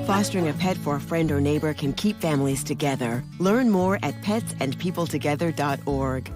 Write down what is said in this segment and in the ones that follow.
Fostering a pet for a friend or neighbor can keep families together. Learn more at petsandpeopletogether.org.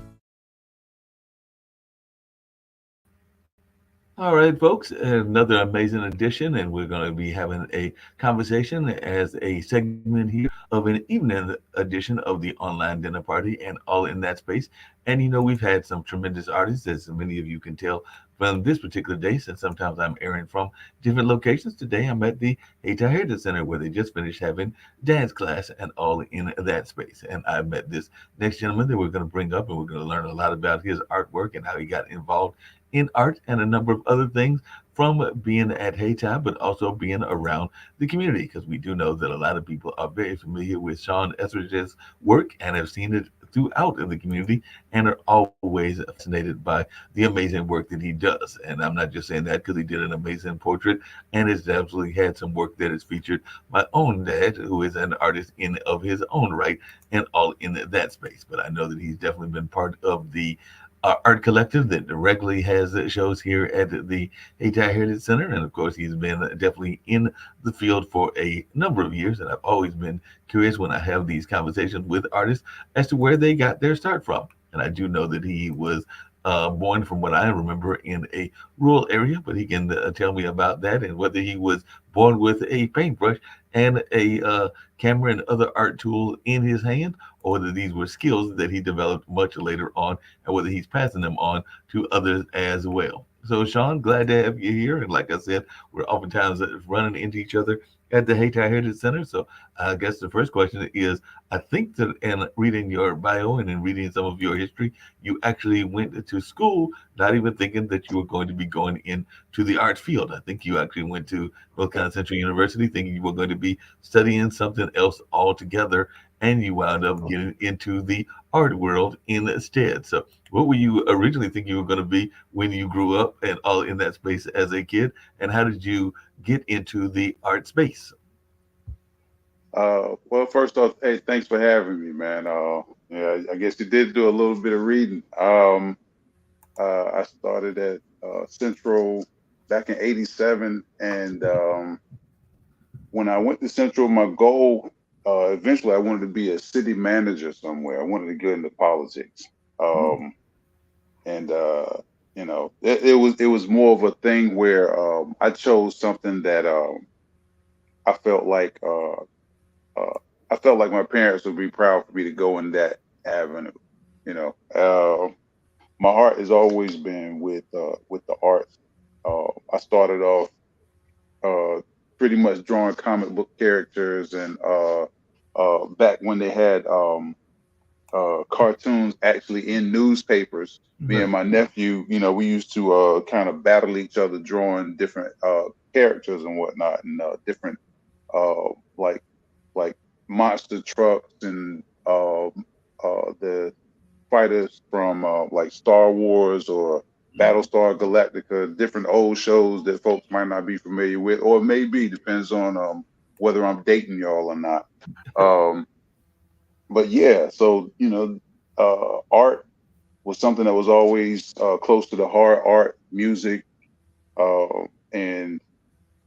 All right, folks, another amazing edition, and we're going to be having a conversation as a segment here of an evening edition of the online dinner party and all in that space. And we've had some tremendous artists, as many of you can tell from this particular day, since sometimes I'm airing from different locations. Today I'm at the Hayti Heritage Center where they just finished having dance class and all in that space. And I met this next gentleman that we're going to bring up, and we're going to learn a lot about his artwork and how he got involved in art and a number of other things from being at Hayti, but also being around the community, because we do know that a lot of people are very familiar with Shawn Etheridge's work and have seen it throughout in the community and are always fascinated by the amazing work that he does. And I'm not just saying that because he did an amazing portrait and has absolutely had some work that has featured my own dad, who is an artist in of his own right and all in that space. But I know that he's definitely been part of the art collective that regularly has shows here at the Hayti Heritage Center. And of course, he's been definitely in the field for a number of years. And I've always been curious when I have these conversations with artists as to where they got their start from. And I do know that he was born, from what I remember, in a rural area, but he can tell me about that and whether he was born with a paintbrush and a camera and other art tools in his hand, or whether these were skills that he developed much later on, and whether he's passing them on to others as well. So, Shawn, glad to have you here. And like I said, we're oftentimes running into each other at the Hayti Heritage Center. So, I guess the first question is, I think that in reading your bio and in reading some of your history, you actually went to school not even thinking that you were going to be going into the art field. I think you actually went to North Carolina Central University thinking you were going to be studying something else altogether, and you wound up getting into the art world instead. So, what were you originally thinking you were going to be when you grew up and all in that space as a kid? And how did you get into the art space? Well, first off, hey, thanks for having me, man. Yeah, I guess you did do a little bit of reading. I started at Central back in '87, and when I went to Central, my goal eventually I wanted to be a city manager somewhere. I wanted to get into politics, um, and it was more of a thing where I chose something that I felt like. Uh, I felt like my parents would be proud for me to go in that avenue. You know, my heart has always been with the arts. I started off uh, pretty much drawing comic book characters, and back when they had cartoons actually in newspapers. Me and Right. my nephew, we used to kind of battle each other drawing different characters and whatnot, and different uh, like like monster trucks and the fighters from like Star Wars or Battlestar Galactica, different old shows that folks might not be familiar with, or maybe depends on whether I'm dating y'all or not. Um, but yeah, so art was something that was always close to the heart. Art, music, and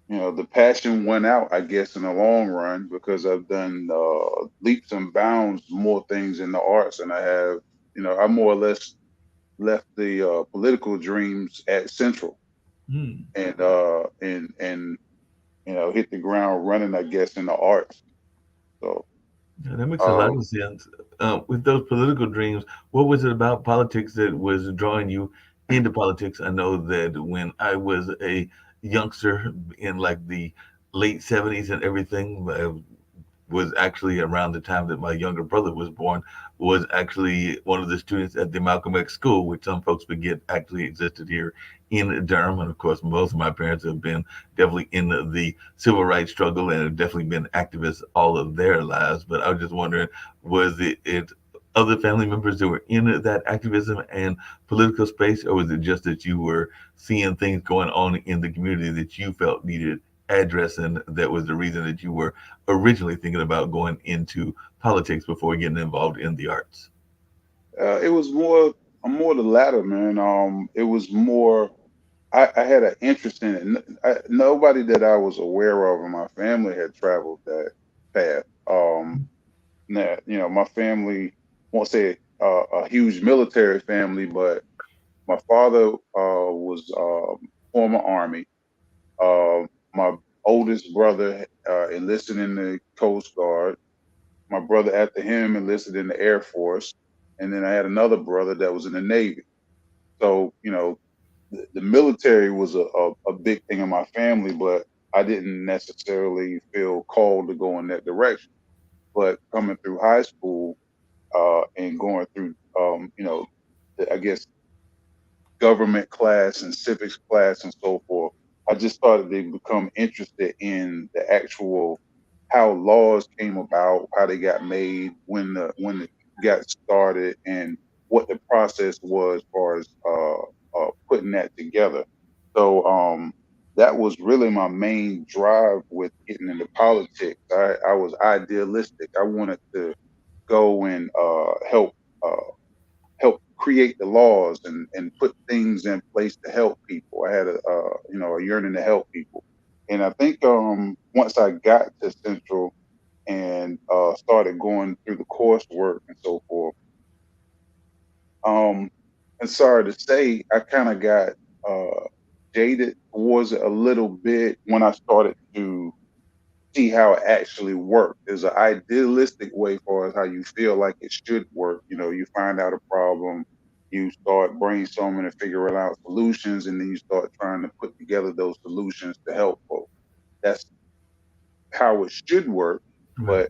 the passion went out, I guess, in the long run because I've done leaps and bounds more things in the arts, and I have, I more or less left the political dreams at Central Mm. and hit the ground running, I guess, in the arts. So Yeah, that makes a lot um, of sense. With those political dreams, what was it about politics that was drawing you into politics? I know that when I was a youngster in like the late 70s and everything, was actually around the time that my younger brother was born, was actually one of the students at the Malcolm X school, which some folks forget actually existed here in Durham. And of course, both of my parents have been definitely in the civil rights struggle and have definitely been activists all of their lives. But I was just wondering, was it other family members that were in that activism and political space, or was it just that you were seeing things going on in the community that you felt needed addressing, that was the reason that you were originally thinking about going into politics before getting involved in the arts? it was more the latter, man. It was more. I had an interest in it. Nobody that I was aware of in my family had traveled that path. Now, my family, won't say a huge military family, but my father was former Army. My oldest brother enlisted in the Coast Guard. My brother after him enlisted in the Air Force, and then I had another brother that was in the Navy. So, the military was a big thing in my family, but I didn't necessarily feel called to go in that direction. But coming through high school and going through, I guess government class and civics class and so forth, I just started to become interested in the actual how laws came about, how they got made, when it got started, and what the process was as far as putting that together. So that was really my main drive with getting into politics. I was idealistic. I wanted to go and help create the laws and put things in place to help people. I had a yearning to help people, and I think once I got to Central and started going through the coursework and so forth, um, and sorry to say, I kind of got uh, jaded towards it a little bit when I started to see how it actually worked. There's an idealistic way for as how you feel like it should work. You find out a problem, you start brainstorming and figuring out solutions, and then you start trying to put together those solutions to help folks. That's how it should work. Right.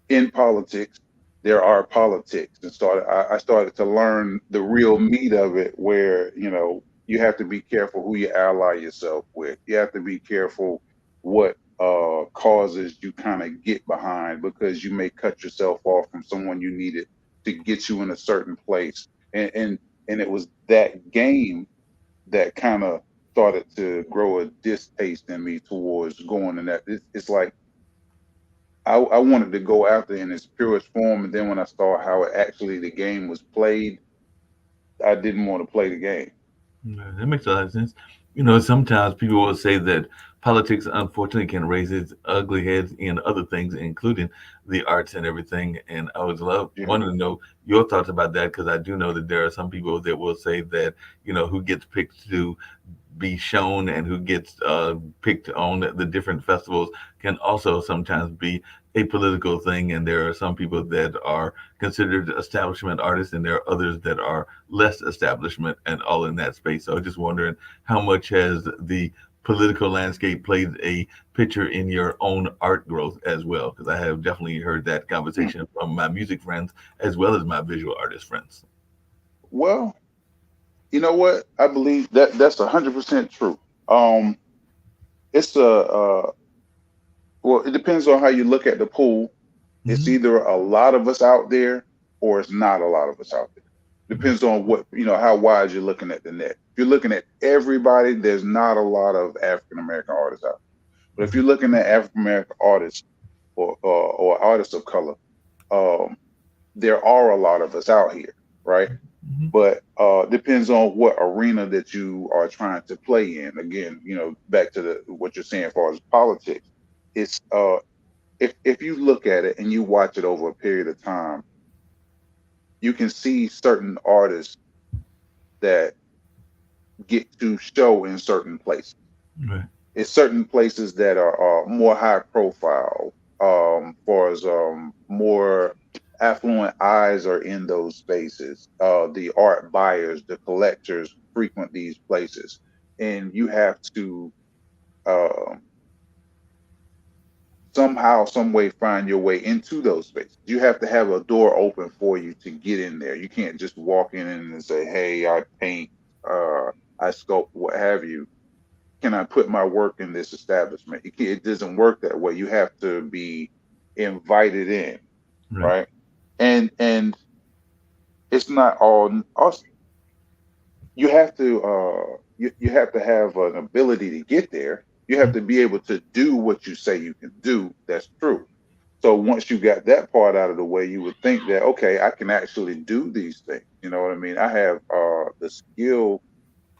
But in politics, there are politics, and I started to learn the real meat of it, where you have to be careful who you ally yourself with. You have to be careful what causes you kind of get behind, because you may cut yourself off from someone you needed to get you in a certain place. And it was that game that kind of started to grow a distaste in me towards going in that. It's like I wanted to go after in its purest form, and then when I saw how it actually the game was played, I didn't want to play the game. Yeah, that makes a lot of sense. Sometimes people will say that politics, unfortunately, can raise its ugly heads in other things, including the arts and everything. And I would Yeah, wanted to know your thoughts about that, because I do know that there are some people that will say that, who gets picked to be shown and who gets picked on the different festivals can also sometimes be a political thing. And there are some people that are considered establishment artists, and there are others that are less establishment, and all in that space. So I'm just wondering, how much has the political landscape played a picture in your own art growth as well? Because I have definitely heard that yeah. conversation from my music friends as well as my visual artist friends. Well, you know what? I believe that that's 100% true. Um, it's well, it depends on how you look at the pool. It's Hmm. either a lot of us out there or it's not a lot of us out there. Depends on how wide you're looking at the net. If you're looking at everybody, there's not a lot of African American artists out. But if you're looking at African American artists or artists of color, um, there are a lot of us out here, right? Hmm. But depends on what arena that you are trying to play in. Again, back to what you're saying as far as politics. It's if you look at it and you watch it over a period of time, you can see certain artists that get to show in certain places. Right. It's certain places that are more high profile, far as more affluent eyes are in those spaces. The art buyers, the collectors frequent these places, and you have to um, somehow, some way, find your way into those spaces. You have to have a door open for you to get in there. You can't just walk in and say, "Hey, I paint, I sculpt, what have you. Can I put my work in this establishment?" It doesn't work that way. You have to be invited in, Right. right? And it's not all us. You have to have an ability to get there. You have to be able to do what you say you can do. That's true. So once you got that part out of the way, you would think that, okay, I can actually do these things. You know what I mean? I have the skill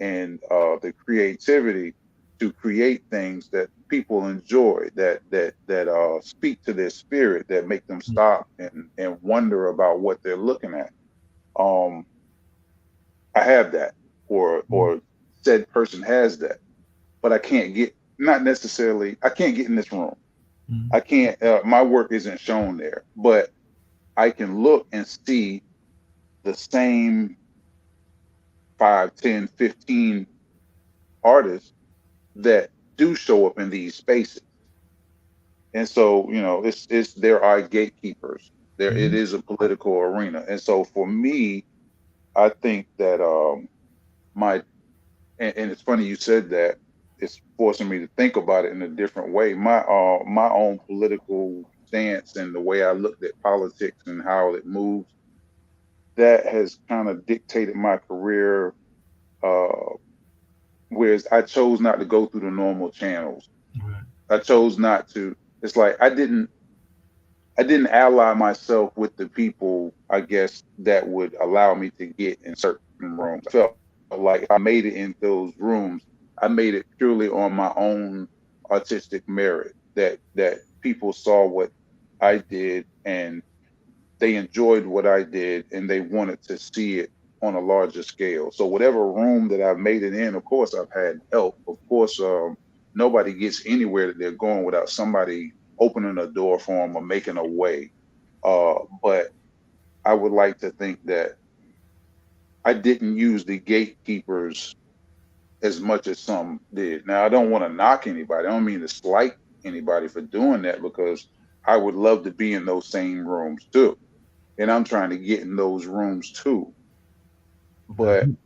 and the creativity to create things that people enjoy, that speak to their spirit, that make them stop and wonder about what they're looking at. Um, I have that, or said person has that, but I can't get, not necessarily, I can't get in this room. Mhm. I can't. My work isn't shown there, but I can look and see the same 5, 10, 15 artists that do show up in these spaces. And so, it's there are gatekeepers. There, it Mhm. is a political arena. And so for me, I think that my and it's funny you said that. It's forcing me to think about it in a different way. My own political stance and the way I looked at politics and how it moves, that has kind of dictated my career. Uh, Whereas I chose not to go through the normal channels. Right. I chose not to. It's like I didn't ally myself with the people, I guess, that would allow me to get in certain rooms. I felt like if I made it in those rooms, I made it purely on my own artistic merit. That people saw what I did and they enjoyed what I did and they wanted to see it on a larger scale. So whatever room that I've made it in, of course I've had help. Of course, nobody gets anywhere that they're going without somebody opening a door for them or making a way. But I would like to think that I didn't use the gatekeepers as much as some did. Now I don't want to knock anybody. I don't mean to slight anybody for doing that because I would love to be in those same rooms too. And I'm trying to get in those rooms too. But Mhm.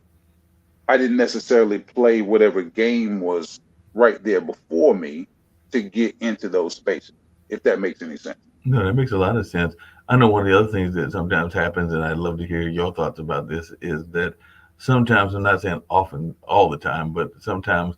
I didn't necessarily play whatever game was right there before me to get into those spaces, if that makes any sense. No, that makes a lot of sense. I know one of the other things that sometimes happens, and I'd love to hear your thoughts about this, is that sometimes, I'm not saying often, all the time, but sometimes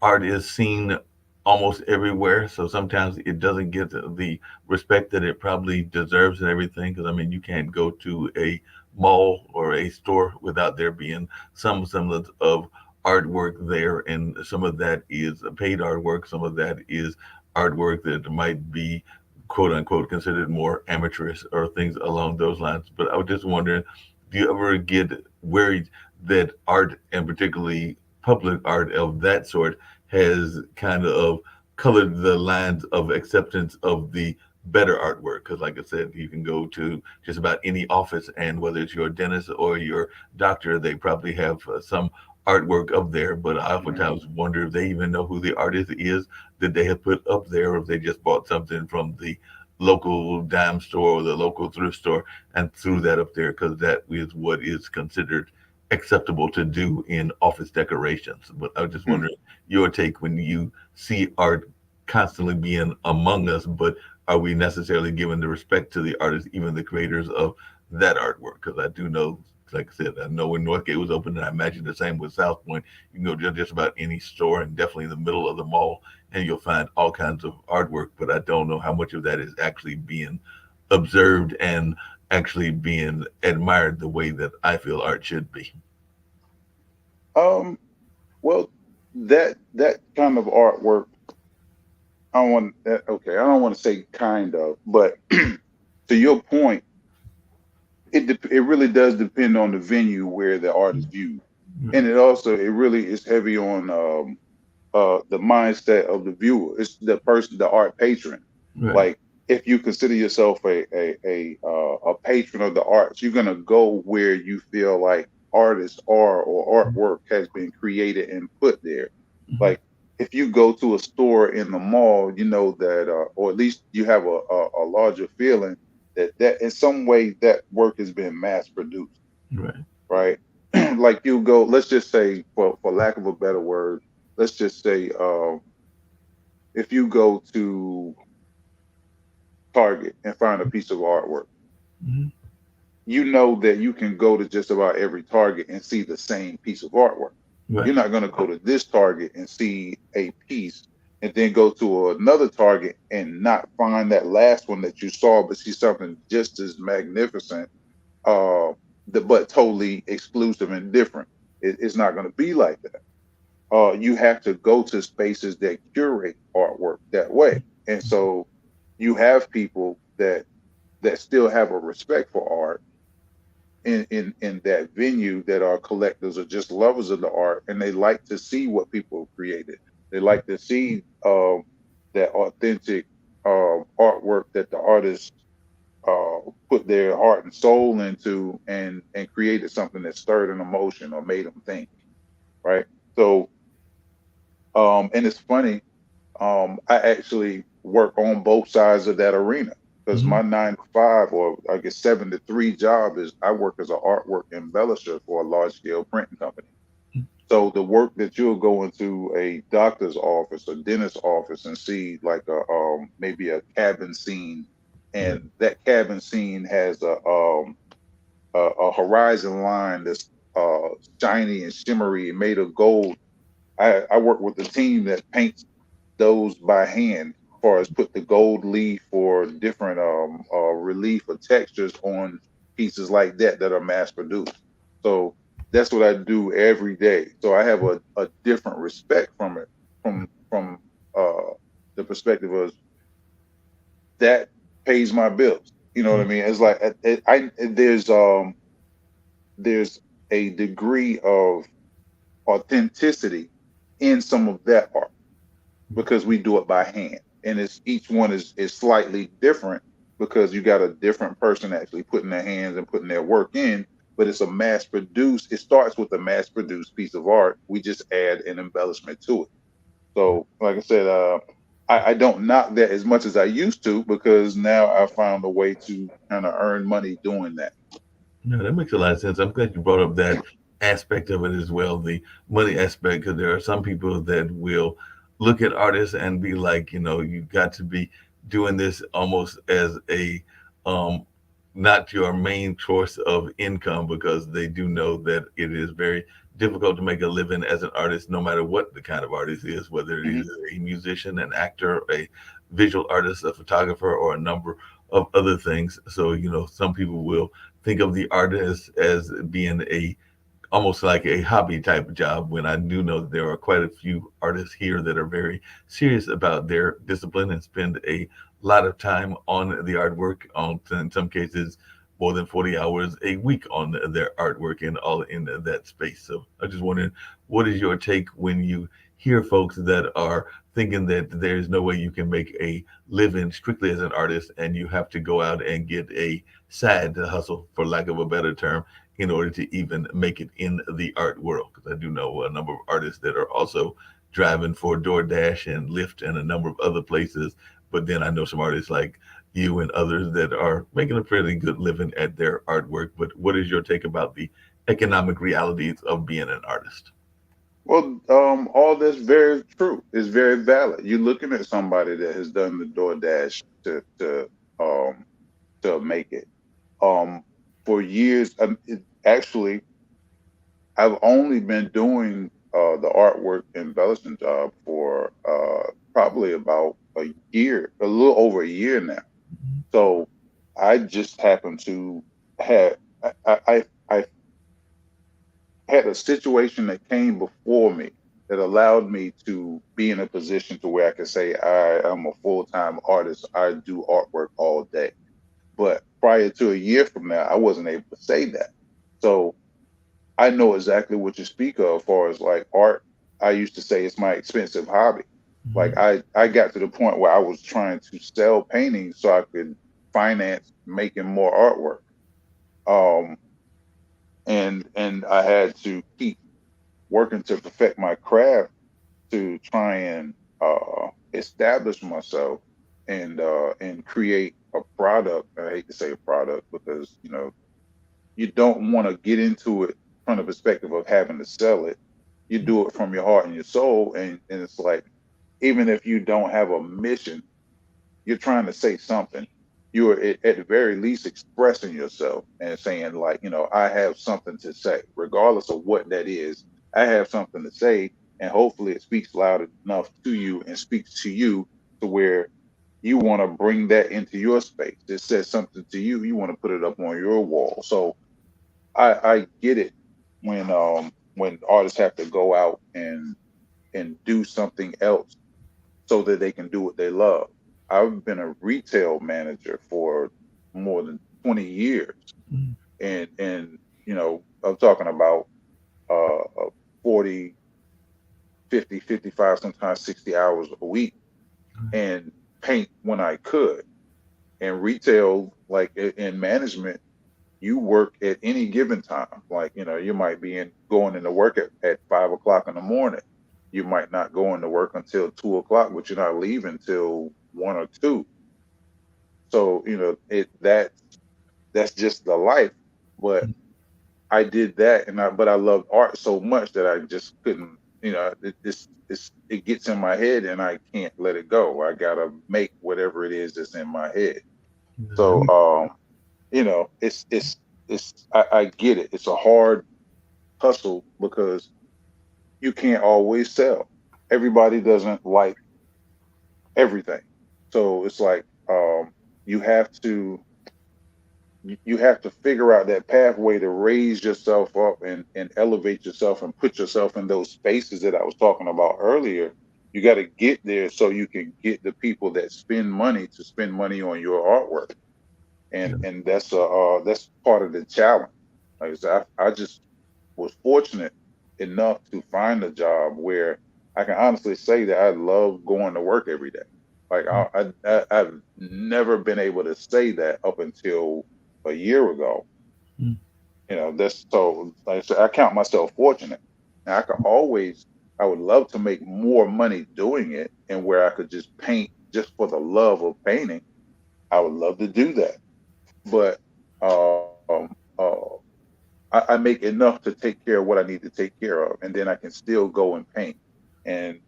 art is seen almost everywhere. So sometimes it doesn't get the respect that it probably deserves and everything. Because I mean, you can't go to a mall or a store without there being some semblance of artwork there, and some of that is paid artwork. Some of that is artwork that might be quote unquote considered more amateurish or things along those lines. But I was just wondering, do you ever get worried that art, and particularly public art of that sort, has kind of colored the lines of acceptance of the better artwork? Because like I said, you can go to just about any office, and whether it's your dentist or your doctor, they probably have some artwork up there. But I oftentimes wonder if they even know who the artist is that they have put up there, or if they just bought something from the local dime store or the local thrift store and threw that up there because that is what is considered acceptable to do in office decorations. But I was just Hmm. wondering your take when you see art constantly being among us, but are we necessarily giving the respect to the artists, even the creators of that artwork? Because I do know, like I said, I know when Northgate was open, and I imagine the same with South Point. You can go to just about any store, and definitely in the middle of the mall, and you'll find all kinds of artwork. But I don't know how much of that is actually being observed and actually being admired the way that I feel art should be. Um, well, that kind of artwork, I don't want that. Okay, I don't want to say kind of, but to your point, it really does depend on the venue where the art is viewed, Right. and it really is heavy on the mindset of the viewer. It's the person, the art patron. Right. Like if you consider yourself a patron of the arts, you're gonna go where you feel like artists are or artwork has been created and put there. Mhm. Like if you go to a store in the mall, you know that, or at least you have a larger feeling that in some way that work has been mass produced, Right. right? Like you go, let's just say, for lack of a better word, let's just say, if you go to Target and find a piece of artwork, Mhm. you know that you can go to just about every Target and see the same piece of artwork. You're Right. not going to go to this Target and see a piece and then go to another Target and not find that last one that you saw, but see something just as magnificent, uh, but totally exclusive and different. It's not going to be like that. You have to go to spaces that curate artwork that way. And so you have people that still have a respect for art in that venue, that are collectors or just lovers of the art, and they like to see what people have created. They like to see that authentic artwork that the artist put their heart and soul into, and created something that stirred an emotion or made them think, right? So and it's funny, I actually work on both sides of that arena, because Mm-hmm. my 9 to 5, or I guess 7 to 3 job, is I work as an artwork embellisher for a large scale printing company. So the work that you'll go into a doctor's office or dentist's office and see, like a maybe a cabin scene, Right. and that cabin scene has a horizon line that's shiny and shimmery and made of gold. I work with the team that paints those by hand, as far as put the gold leaf or different relief or textures on pieces like that are mass produced. So that's what I do every day. So I have a different respect from it, from the perspective of that pays my bills. You know what I mean? It's like there's a degree of authenticity in some of that art, because we do it by hand, and it's each one is slightly different, because you got a different person actually putting their hands and putting their work in, but it's a mass produced. It starts with a mass produced piece of art. We just add an embellishment to it. So like I said, I don't knock that as much as I used to, because now I found a way to kind of earn money doing that. No, that makes a lot of sense. I'm glad you brought up that aspect of it as well, the money aspect, because there are some people that will look at artists and be like, you got to be doing this almost as a um, not your main source of income, because they do know that it is very difficult to make a living as an artist, no matter what the kind of artist is, whether it Hmm. is a musician, an actor, a visual artist, a photographer, or a number of other things. So, some people will think of the artist as being a almost like a hobby type of job, when I do know that there are quite a few artists here that are very serious about their discipline and spend a lot of time on the artwork, on in some cases more than 40 hours a week on their artwork, and all in that space. So I just wondering, what is your take when you hear folks that are thinking that there's no way you can make a living strictly as an artist, and you have to go out and get a side hustle, for lack of a better term, in order to even make it in the art world? Because I do know a number of artists that are also driving for DoorDash and Lyft and a number of other places. But then I know some artists like you and others that are making a fairly good living at their artwork. But what is your take about the economic realities of being an artist? Well, all that's very true. It's very valid. You're looking at somebody that has done the DoorDash um to make it. Um, for years, actually, I've only been doing the artwork embellishment job for probably about a year, a little over a year now. So I just happened to have I had a situation that came before me that allowed me to be in a position to where I could say I am a full-time artist. I do artwork all day. But prior to a year from now, I wasn't able to say that. So I know exactly what you speak of, as far as like art. I used to say it's my expensive hobby. Like Mhm. I got to the point where I was trying to sell paintings so I could finance making more artwork. Um, and I had to keep working to perfect my craft, to try and establish myself, and create a product. I hate to say a product, because you don't want to get into it from the perspective of having to sell it. You do it from your heart and your soul, and it's like, even if you don't have a mission, you're trying to say something. You are at the very least expressing yourself and saying, like, I have something to say, regardless of what that is. I have something to say, and hopefully it speaks loud enough to you and speaks to you, to where you want to bring that into your space. It says something to you. You want to put it up on your wall. So I get it when when artists have to go out and do something else so that they can do what they love. I've been a retail manager for more than 20 years, Mm. and I'm talking about 40, 50, 55, sometimes 60 hours a week, and paint when I could. And retail, like in management, you work at any given time. Like, you might be going into work at 5 o'clock in the morning. You might not go into work until 2 o'clock, but you're not leaving till 1 or 2. So, that's just the life. But I did that, but I loved art so much that I just couldn't. It gets in my head, and I can't let it go. I gotta make whatever it is that's in my head. So, I get it. It's a hard hustle because you can't always sell. Everybody doesn't like everything. So it's like, you have to you have to figure out that pathway to raise yourself up and elevate yourself and put yourself in those spaces that I was talking about earlier. You got to get there so you can get the people that spend money to spend money on your artwork, and that's part of the challenge. Like I said, I just was fortunate enough to find a job where I can honestly say that I love going to work every day. Like I've never been able to say that up until a year ago. That's so. Like I said, I count myself fortunate. And I would love to make more money doing it, and where I could just paint just for the love of painting. I would love to do that, but I make enough to take care of what I need to take care of, and then I can still go and paint. And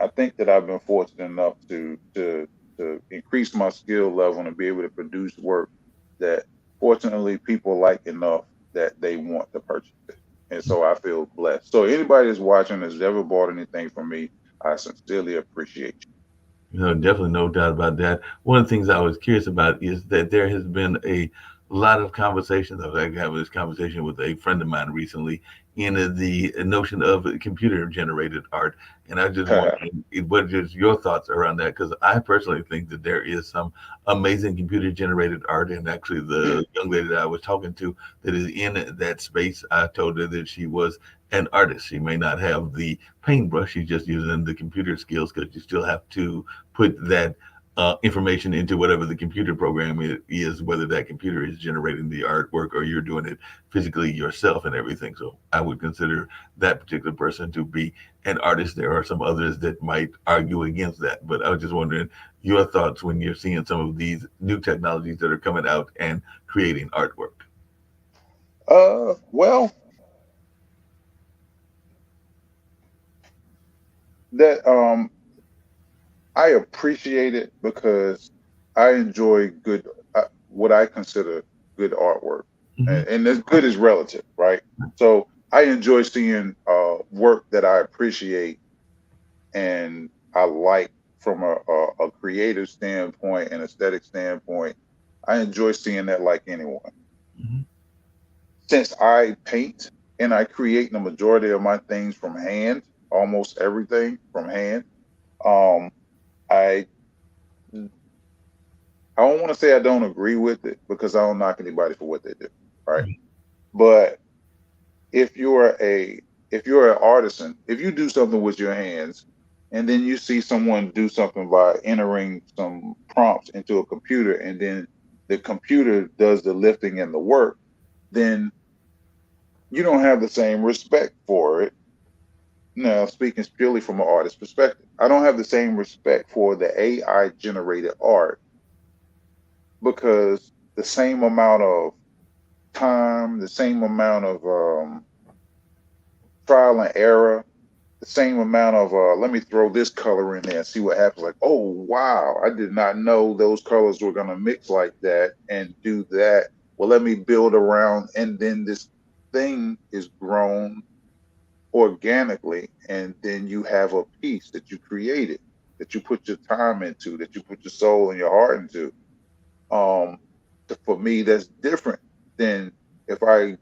I think that I've been fortunate enough to increase my skill level and be able to produce work that fortunately people like enough that they want to purchase it. And so I feel blessed. So anybody that's watching that's ever bought anything from me, I sincerely appreciate Definitely no doubt about that. One of the things I was curious about is that there has been a lot of conversations. I was actually having this conversation with a friend of mine recently in the notion of computer generated art. And I just you. wondering what is your thoughts around that? Because I personally think that there is some amazing computer generated art. And actually, the young lady that I was talking to that is in that space, I told her that she was an artist. She may not have the paintbrush, she's just using the computer skills because you still have to put that information into whatever the computer program is, whether that computer is generating the artwork or you're doing it physically yourself and everything. So I would consider that particular person to be an artist. There are some others that might argue against that, but I was just wondering your thoughts when you're seeing some of these new technologies that are coming out and creating artwork. Well, that I appreciate it because I enjoy what I consider good artwork, Hmm. and this good is relative, right? So I enjoy seeing work that I appreciate and I like from a creative standpoint and aesthetic standpoint. I enjoy seeing that like anyone. Hmm. Since I paint and I create the majority of my things from hand, almost everything from hand. Um, I I don't want to say I don't agree with it because I don't knock anybody for what they do, right? But if you're a if you're an artisan, if you do something with your hands, and then you see someone do something by entering some prompts into a computer, and then the computer does the lifting and the work, then you don't have the same respect for it. Now, speaking purely from an artist's perspective, I don't have the same respect for the AI generated art because the same amount of time, the same amount of trial and error, the same amount of let me throw this color in there and see what happens. Like, oh wow, I did not know those colors were gonna mix like that and do that. Well, let me build around, and then this thing is grown organically, and then you have a piece that you created, that you put your time into, that you put your soul and your heart into. Um, for me, that's different than if I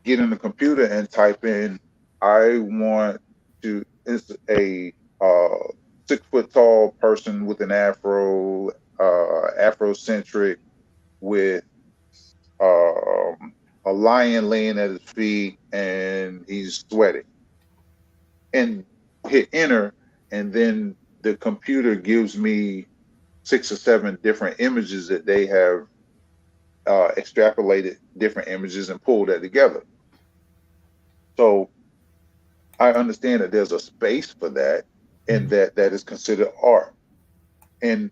get in the computer and type in. I want to. It's a 6 foot tall person with an afro, Afrocentric, with a lion laying at his feet, and he's sweating. And hit enter, and then the computer gives me 6 or 7 different images that they have extrapolated different images and pulled that together. So I understand that there's a space for that, and that is considered art. And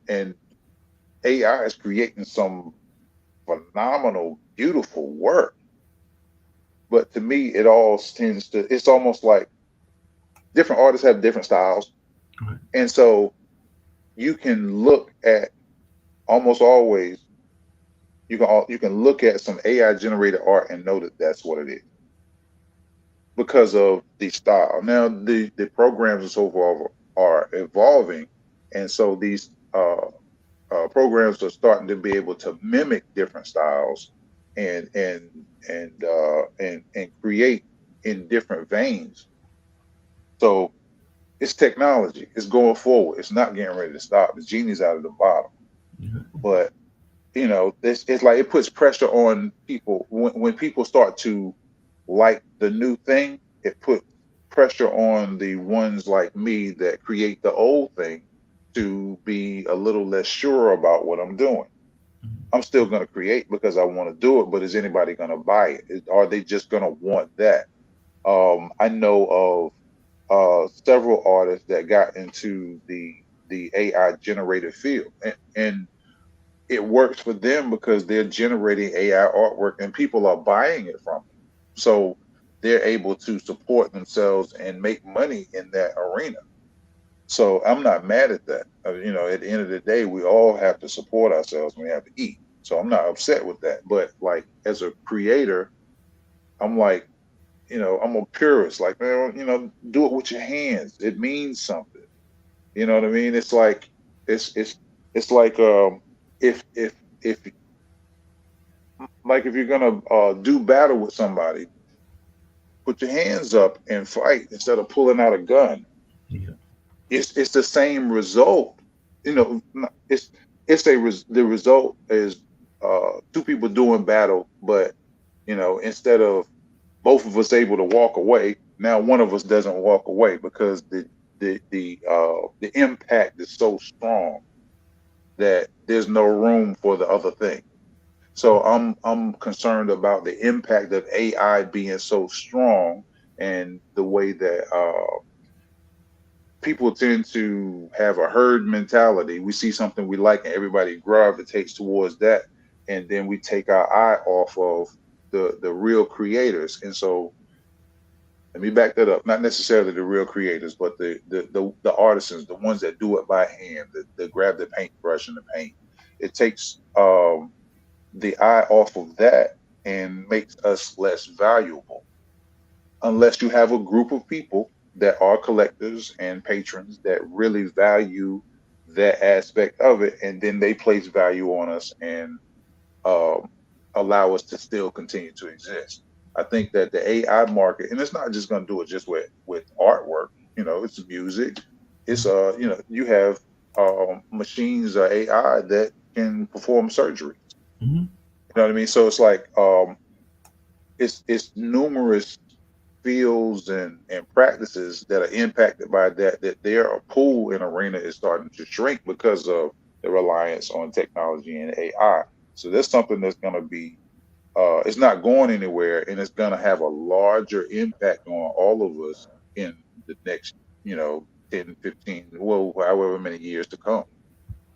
AI is creating some phenomenal, beautiful work. But to me, it all tends to. It's almost like different artists have different styles, Right. and so you can look at almost always. You can look at some AI generated art and know that that's what it is because of the style. Now the programs and so forth are evolving, and so these programs are starting to be able to mimic different styles and and create in different veins. So it's technology. It's going forward. It's not getting ready to stop. The genie's out of the bottle. Yeah. But it's like it puts pressure on people when people start to like the new thing. It puts pressure on the ones like me that create the old thing to be a little less sure about what I'm doing. I'm still going to create because I want to do it, but is anybody going to buy it? Are they just going to want that? I know of several artists that got into the AI generated field, and it works for them because they're generating AI artwork and people are buying it from them. So they're able to support themselves and make money in that arena. So I'm not mad at that. At the end of the day, we all have to support ourselves and we have to eat. So I'm not upset with that. But like as a creator, I'm like, I'm a purist. Like, man, do it with your hands. It means something. You know what I mean? It's like it's like if like if you're gonna do battle with somebody, put your hands up and fight instead of pulling out a gun. Yeah. It's the same result. The result is two people doing battle, but instead of both of us able to walk away, now one of us doesn't walk away because the impact is so strong that there's no room for the other thing. So I'm concerned about the impact of AI being so strong and the way that people tend to have a herd mentality. We see something we like and everybody gravitates towards that, and then we take our eye off of the real creators. And so let me back that up. Not necessarily the real creators, but the artisans, the ones that do it by hand, that grab the paintbrush and the paint. It takes the eye off of that and makes us less valuable unless you have a group of people that are collectors and patrons that really value that aspect of it, and then they place value on us and um, allow us to still continue to exist. I think that the AI market, and it's not just going to do it just with artwork. It's music. It's you have machines or AI that can perform surgery. Mm-hmm. You know what I mean? So it's like it's numerous fields and practices that are impacted by that their pool in arena is starting to shrink because of the reliance on technology and AI. So that's something that's going to be it's not going anywhere, and it's going to have a larger impact on all of us in the next 10, 15, well, however many years to come.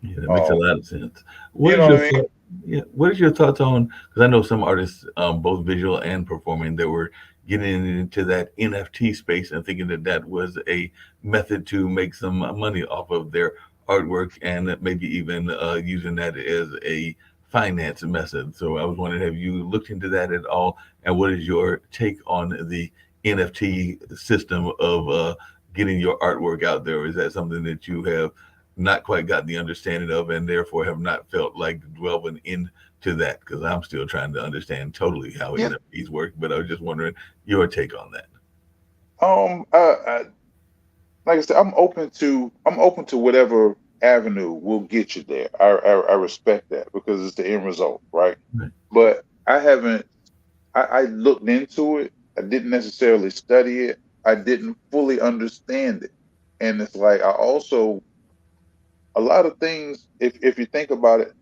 Yeah, that makes a um lot of sense. What you is know what your I mean? thought? Yeah, what is your thoughts on? Because I know some artists, both visual and performing, that were getting into that NFT space and thinking that that was a method to make some money off of their artwork, and that maybe even using that as a finance method. So I was wondering, have you looked into that at all? And what is your take on the NFT system of getting your artwork out there? Is that something that you have not quite got the understanding of, and therefore have not felt like delving into that? Because I'm still trying to understand totally how Yeah. NFTs work, but I was just wondering your take on that. I like I said, I'm open to whatever avenue will get you there. I respect that because it's the end result, right? Right. But I haven't. I looked into it. I didn't necessarily study it. I didn't fully understand it, and it's like I also a lot of things. If you think about it,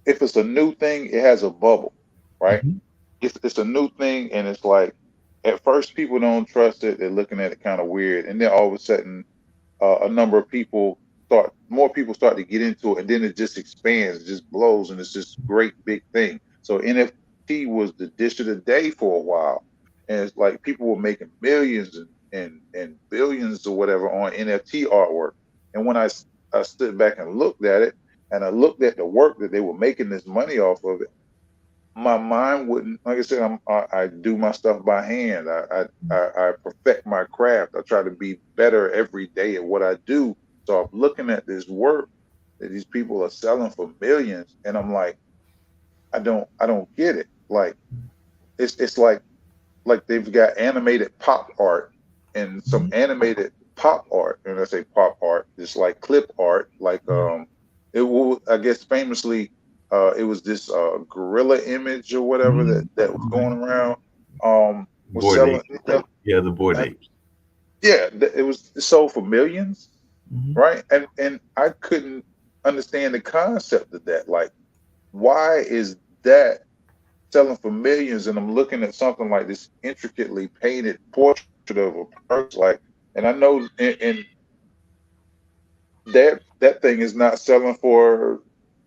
if it's a new thing, it has a bubble, right? Mhm. It's a new thing, and it's like at first people don't trust it. They're looking at it kind of weird, and then all of a sudden a number of people more people start to get into it, and then it just expands, it just blows, and it's this great big thing. So NFT was the dish of the day for a while, and it's like people were making millions and billions or whatever on NFT artwork. And when I stood back and looked at it, and I looked at the work that they were making this money off of it, my mind wouldn't, like I said, I do my stuff by hand. I perfect my craft. I try to be better every day at what I do. So I'm looking at this work that these people are selling for millions, and I'm like, I don't get it. Like it's like they've got animated pop art and some Mhm. animated pop art, and I say pop art, it's like clip art, like it will, I guess famously, it was this gorilla image or whatever that Mhm. that was Right. going around, was Board selling, apes. Yeah, the board apes. yeah, it was sold for millions, Mhm. right? And I couldn't understand the concept of that. Like, why is that selling for millions? And I'm looking at something like this intricately painted portrait of a person, like, and I know and that thing is not selling for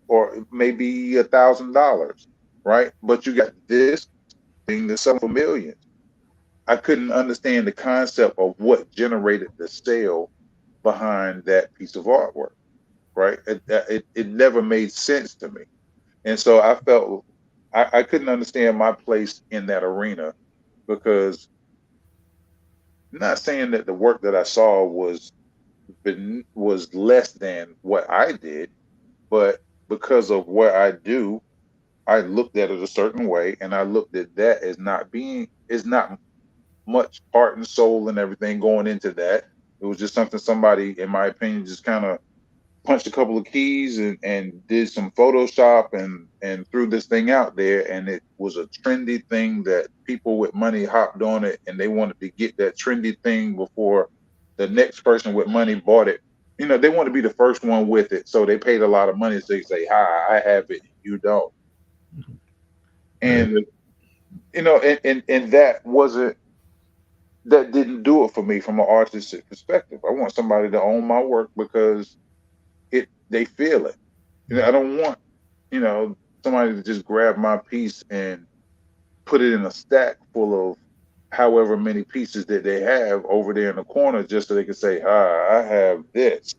or maybe $1,000, right? But you got this thing that's selling for millions. I couldn't understand the concept of what generated the sale behind that piece of artwork, right? It never made sense to me. And so I felt I couldn't understand my place in that arena because I'm not saying that the work that I saw was less than what I did, but because of what I do, I looked at it a certain way, and I looked at that as not being is not much heart and soul and everything going into that. It was just something somebody, in my opinion, just kind of punched a couple of keys and did some Photoshop and threw this thing out there, and it was a trendy thing that people with money hopped on it, and they wanted to get that trendy thing before the next person with money bought it. They want to be the first one with it, so they paid a lot of money so they say, "Hi, I have it, you don't." Uh, And and that didn't do it for me from an artistic perspective. I want somebody to own my work because they feel it. I don't want you know, somebody to just grab my piece and put it in a stack full of however many pieces that they have over there in the corner just so they can say, "Hi, I have this."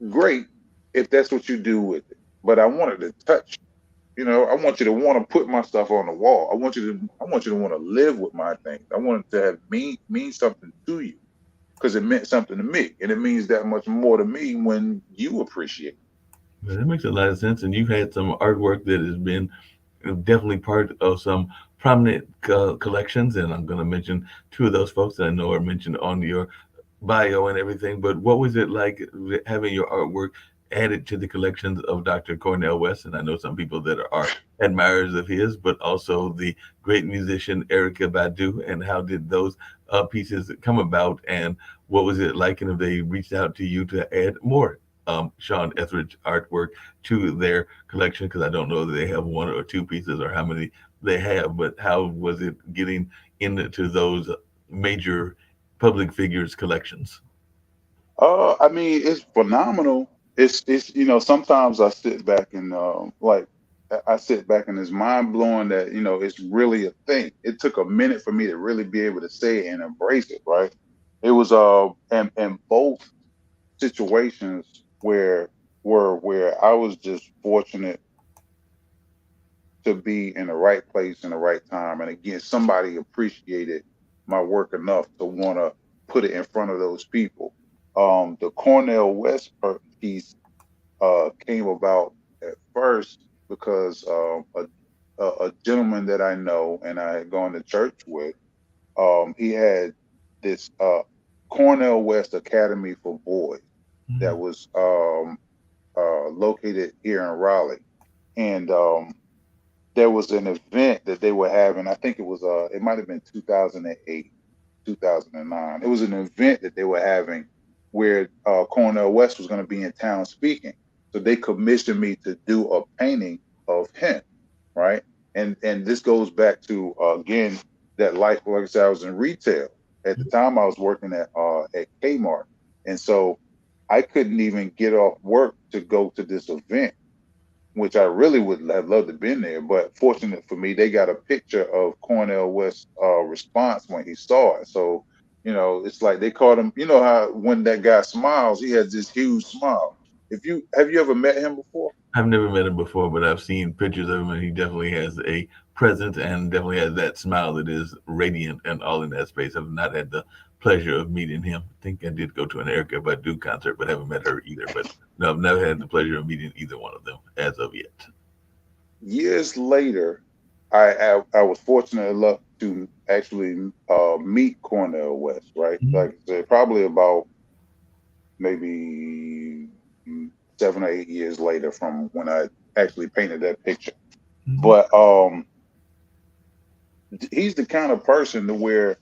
Great if that's what you do with it. But I want it to touch. I want you to want to put my stuff on the wall. I want you to want to live with my things. I want it to have mean something to you because it meant something to me, and it means that much more to me when you appreciate Well, that makes a lot of sense. And you've had some artwork that has been definitely part of some prominent collections. And I'm going to mention two of those folks that I know are mentioned on your bio and everything. But what was it like having your artwork added to the collections of Dr. Cornel West? And I know some people that are admirers of his, but also the great musician Erica Badu. And how did those pieces come about? And what was it like? And if they reached out to you to add more Shawn Etheridge artwork to their collection? Because I don't know that they have one or two pieces or how many they have, but how was it getting into those major public figures collections? I mean, it's phenomenal. It's sometimes I sit back and like I sit back and it's mind blowing that it's really a thing. It took a minute for me to really be able to say it and embrace it. Right? It was and both situations where I was just fortunate to be in the right place in the right time, and again, somebody appreciated my work enough to want to put it in front of those people. The Cornell West piece came about at first because a gentleman that I know and I had gone to church with. He had this Cornell West Academy for Boys that Mm-hmm. was located here in Raleigh, and there was an event that they were having. I think it might have been 2008, 2009. It was an event that they were having where Cornell West was going to be in town speaking. So they commissioned me to do a painting of him, right? And this goes back to again that life. Like I said, I was in retail at the time. I was working at Kmart, and so I couldn't even get off work to go to this event, which I really would have loved to been there. But fortunate for me, they got a picture of Cornell West's response when he saw it. So, it's like they called him. You know how when that guy smiles, he has this huge smile. If you have you ever met him before? I've never met him before, but I've seen pictures of him, and he definitely has a presence and definitely has that smile that is radiant and all in that space. I've not had the pleasure of meeting him. I think I did go to an Erica Badu concert, but haven't met her either. But no, I've never had the pleasure of meeting either one of them as of yet. Years later, I was fortunate enough to actually meet Cornell West. Right, Mhm. like I said, probably about maybe 7 or 8 years later from when I actually painted that picture. Mhm. But he's the kind of person to where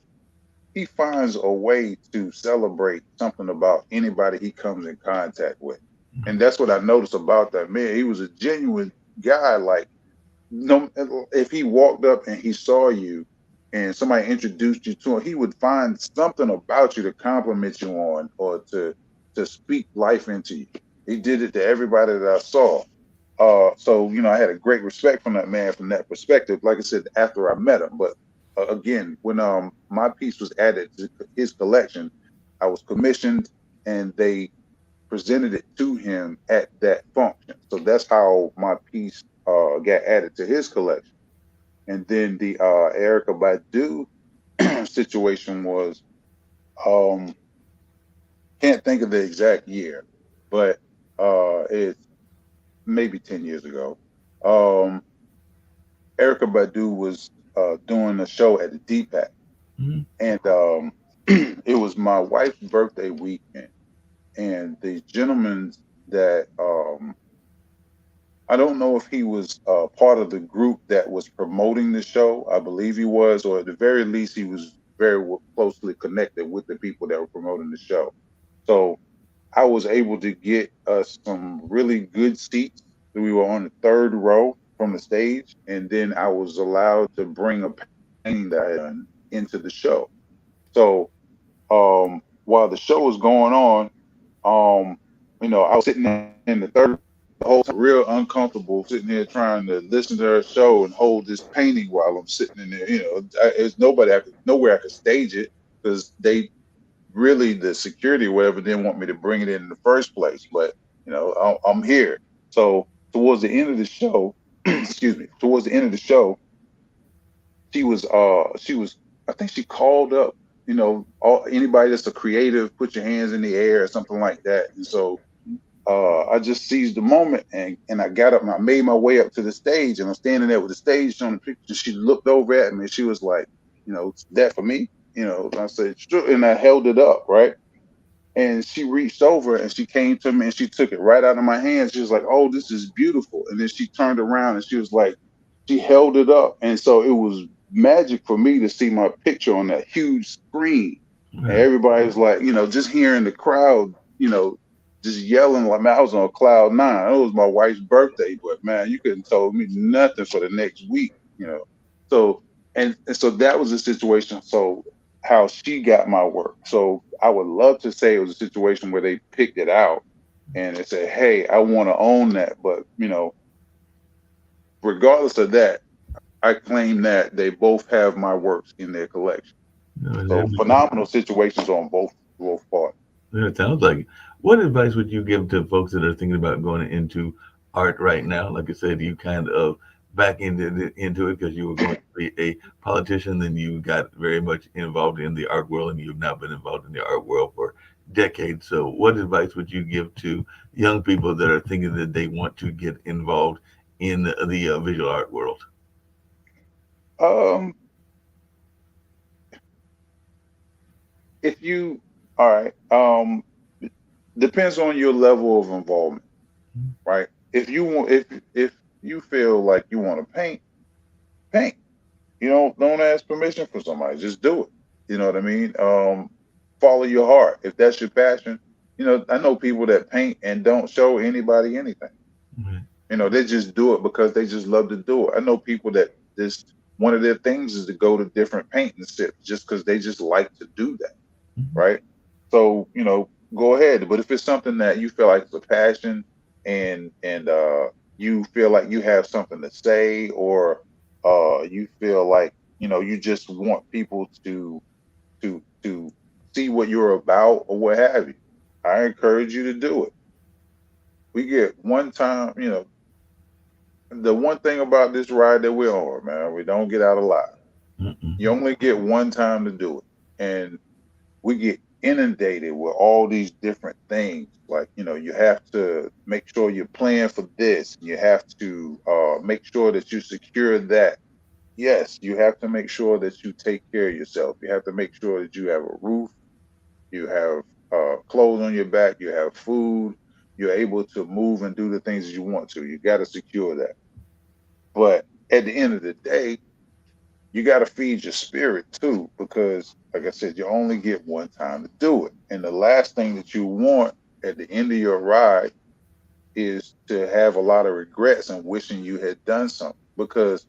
he finds a way to celebrate something about anybody he comes in contact with. And that's what I noticed about that man. He was a genuine guy. Like, no, if he walked up and he saw you and somebody introduced you to him, he would find something about you to compliment you on or to speak life into you. He did it to everybody that I saw. So I had a great respect from that man from that perspective. Like I said, after I met him, but again, when my piece was added to his collection, I was commissioned, and they presented it to him at that function. So that's how my piece got added to his collection. And then the Erica Badu situation was, um, can't think of the exact year, but it's maybe 10 years ago. Um, Erica Badu was doing a show at the DPAC, Mhm. and it was my wife's birthday weekend. And the gentleman that I don't know if he was part of the group that was promoting the show. I believe he was, or at the very least, he was very closely connected with the people that were promoting the show. So I was able to get us some really good seats. We were on the third row from the stage, and then I was allowed to bring a painting that I had done into the show. So while the show was going on, I was sitting in the third the whole time, real uncomfortable, sitting here trying to listen to her show and hold this painting while I'm sitting in there. There's nowhere I could stage it because they really the security or whatever didn't want me to bring it in the first place. But I'm here. So towards the end of the show, excuse me, towards the end of the show, she was I think she called up, anybody that's a creative, put your hands in the air or something like that. And so I just seized the moment, and I got up and I made my way up to the stage, and I'm standing there with the stage on the picture. She looked over at me and she was like, that for me? And I said, sure. And I held it up, right? And she reached over and she came to me and she took it right out of my hands. She was like, "Oh, this is beautiful." And then she turned around and she was like, she held it up. And so it was magic for me to see my picture on that huge screen. And Yeah. everybody was like, just hearing the crowd, just yelling like, man, I was on cloud nine. It was my wife's birthday, but man, you couldn't told me nothing for the next week. So and so that was the situation. So how she got my work. So I would love to say it was a situation where they picked it out and they said, "Hey, I want to own that." But regardless of that, I claim that they both have my works in their collection. No, So that'd be good. phenomenal situations on both parts. Yeah, it sounds like it. What advice would you give to folks that are thinking about going into art right now? Like I said, you kind of back into it because you were going to be a politician, then you got very much involved in the art world, and you've now been involved in the art world for decades. So, what advice would you give to young people that are thinking that they want to get involved in the visual art world? Um, if you, all right, depends on your level of involvement, right? If you want, if you feel like you want to paint, paint. You don't ask permission from somebody. Just do it. You know what I mean? Follow your heart. If that's your passion, I know people that paint and don't show anybody anything. Right. They just do it because they just love to do it. I know people that just one of their things is to go to different painting sips just because they just like to do that, Mhm. right? So, go ahead. But if it's something that you feel like it's a passion and you feel like you have something to say, or you feel like, you just want people to see what you're about or what have you, I encourage you to do it. We get one time, the one thing about this ride that we're on, man, we don't get out alive. You Mm-mm. only get one time to do it. And we get inundated with all these different things. Like, you have to make sure you're playing for this. You have to make sure that you secure that. Yes, you have to make sure that you take care of yourself. You have to make sure that you have a roof, you have clothes on your back, you have food, you're able to move and do the things that you want to. You got to secure that. But at the end of the day, you got to feed your spirit too, because like I said, you only get one time to do it. And the last thing that you want at the end of your ride is to have a lot of regrets and wishing you had done something, because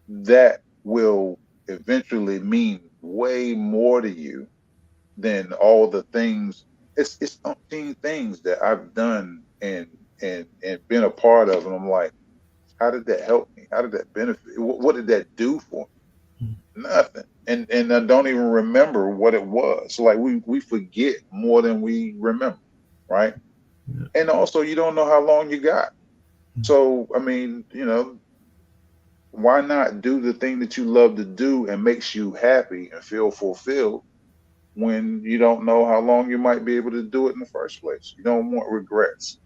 that will eventually mean way more to you than all the things. It's umpteen things that I've done and been a part of, and I'm like, how did that help me? How did that benefit? What did that do for me? Nothing. And I don't even remember what it was. So like we forget more than we remember, right? Yeah. And also you don't know how long you got. So I mean, why not do the thing that you love to do and makes you happy and feel fulfilled when you don't know how long you might be able to do it in the first place? You don't want regrets,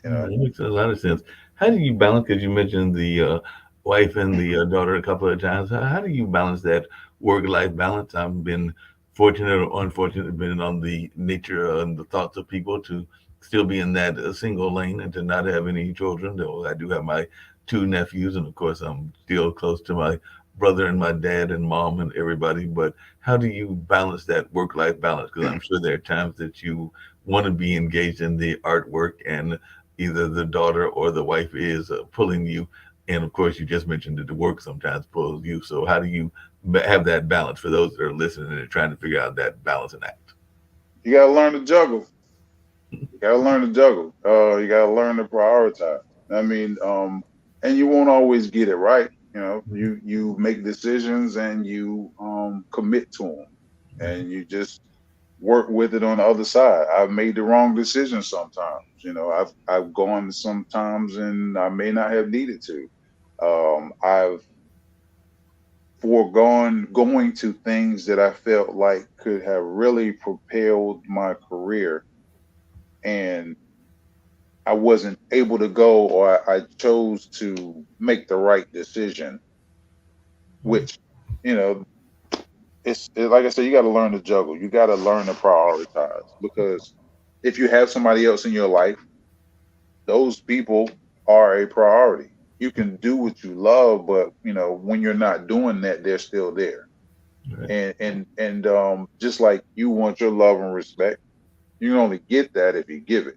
you Yeah, know. that makes a lot of sense. How do you balance? Because you mentioned the wife and the daughter a couple of times. How do you balance that work-life balance? I've been fortunate or unfortunate, depending on the nature and the thoughts of people, to still be in that single lane and to not have any children. Though I do have my two nephews, and of course, I'm still close to my brother and my dad and mom and everybody. But how do you balance that work-life balance? Because I'm sure there are times that you want to be engaged in the artwork and either the daughter or the wife is pulling you. And of course, you just mentioned that the work sometimes pulls you. So, how do you have that balance for those that are listening and trying to figure out that balancing act? You gotta learn to juggle. You gotta learn to juggle. You gotta learn to prioritize. I mean, and you won't always get it right. You make decisions and you commit to them, and you just work with it on the other side. I've made the wrong decision sometimes. I've gone sometimes and I may not have needed to. I've foregone going to things that I felt like could have really propelled my career, and I wasn't able to go, or I chose to make the right decision, which, you know, like I said, you got to learn to juggle. You got to learn to prioritize, because if you have somebody else in your life, those people are a priority. You can do what you love, but when you're not doing that, they're still there. Right. And just like you want your love and respect, you can only get that if you give it,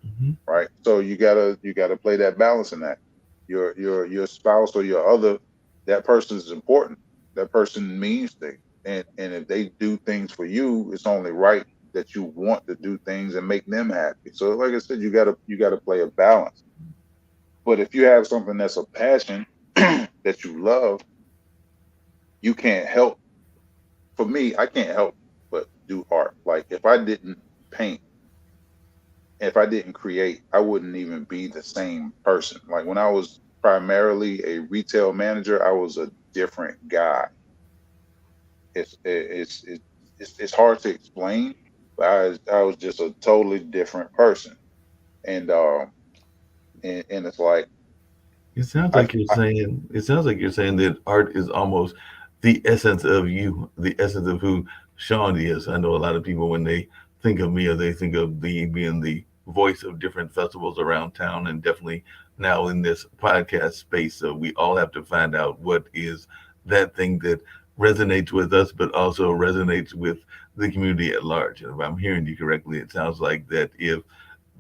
Mm-hmm. right? So you gotta play that balancing act. Your spouse or your other, that person is important. That person means things, and if they do things for you, it's only right that you want to do things and make them happy. So like I said, you gotta play a balance. But if you have something that's a passion that you love, you can't help. For me, I can't help but do art. Like if I didn't paint, if I didn't create, I wouldn't even be the same person. Like when I was primarily a retail manager, I was a different guy. It's hard to explain, but I was just a totally different person. And and it's like It sounds I, like you're I saying that art is almost the essence of you, the essence of who Shawn is. I know a lot of people when they think of me or they think of the being the voice of different festivals around town and definitely now in this podcast space. So we all have to find out what is that thing that resonates with us but also resonates with the community at large. And if I'm hearing you correctly, it sounds like that if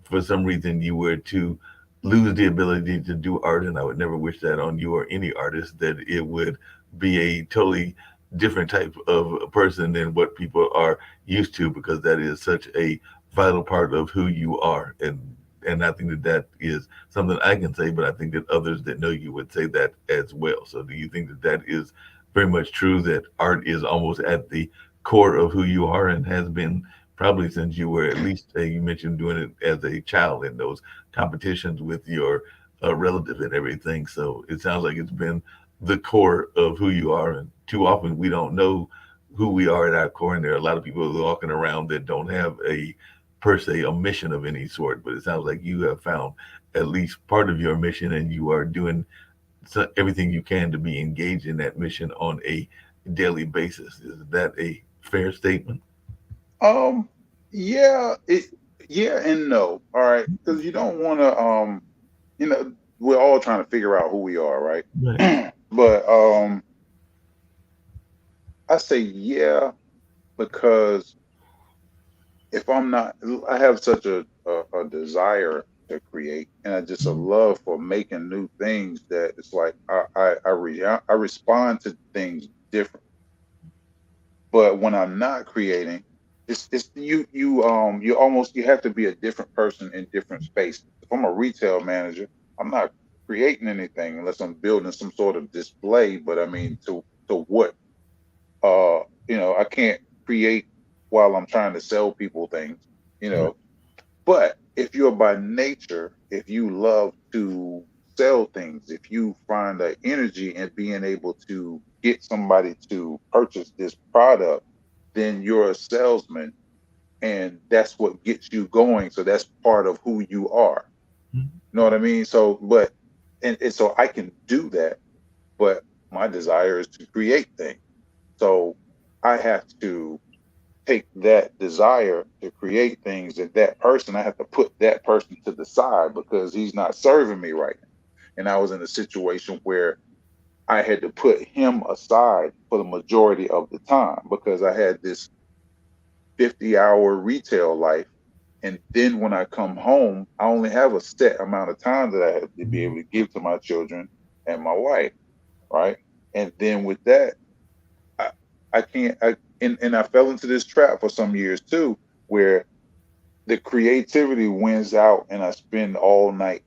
for some reason you were to lose the ability to do art, and I would never wish that on you or any artist, that it would be a totally different type of person than what people are used to, because that is such a vital part of who you are. And I think that that is something I can say, but I think that others that know you would say that as well. So do you think that that is very much true, that art is almost at the core of who you are and has been probably since you were at least you mentioned doing it as a child in those competitions with your relative and everything. So it sounds like it's been the core of who you are. And too often we don't know who we are at our core. And there are a lot of people walking around that don't have a per se a mission of any sort. But it sounds like you have found at least part of your mission, and you are doing everything you can to be engaged in that mission on a daily basis. Is that a fair statement? um yeah it yeah and no. All right, because you don't want to you know, we're all trying to figure out who we are, right? Right. But I say yeah, because if I'm not, I have such a desire to create, and I just a love for making new things that it's like I respond to things different. But when I'm not creating, it's you almost you have to be a different person in different spaces. If I'm a retail manager, I'm not creating anything unless I'm building some sort of display. But I mean, to what I can't create while I'm trying to sell people things, you Right. know. But if you're by nature, if you love to sell things, if you find the energy in being able to get somebody to purchase this product, then you're a salesman, and that's what gets you going. So that's part of who you are. You know what I mean? So, but and so I can do that, but my desire is to create things. So I have to take that desire to create things and that person, I have to put that person to the side because he's not serving me right now. And I was in a situation where I had to put him aside for the majority of the time because I had this 50-hour retail life. And then when I come home, I only have a set amount of time that I have to be able to give to my children and my wife, right? And then with that, I, I can't. And I fell into this trap for some years too, where the creativity wins out, and I spend all night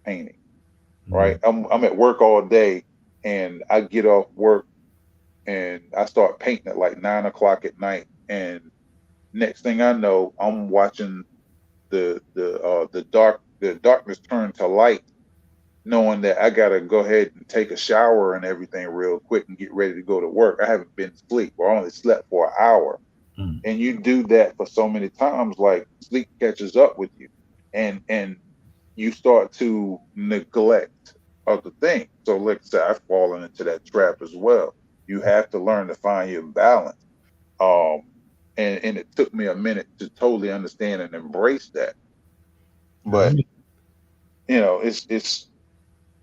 painting. Right, Mhm. I'm at work all day, and I get off work and I start painting at like 9 o'clock at night, and next thing I know, I'm watching the darkness turn to light, knowing that I gotta go ahead and take a shower and everything real quick and get ready to go to work. I haven't been asleep, or I only slept for an hour. Mhm. And you do that for so many times, like sleep catches up with you, and you start to neglect other things. So like I said, I've fallen into that trap as well. You have to learn to find your balance. um and it took me a minute to totally understand and embrace that. Let But me it's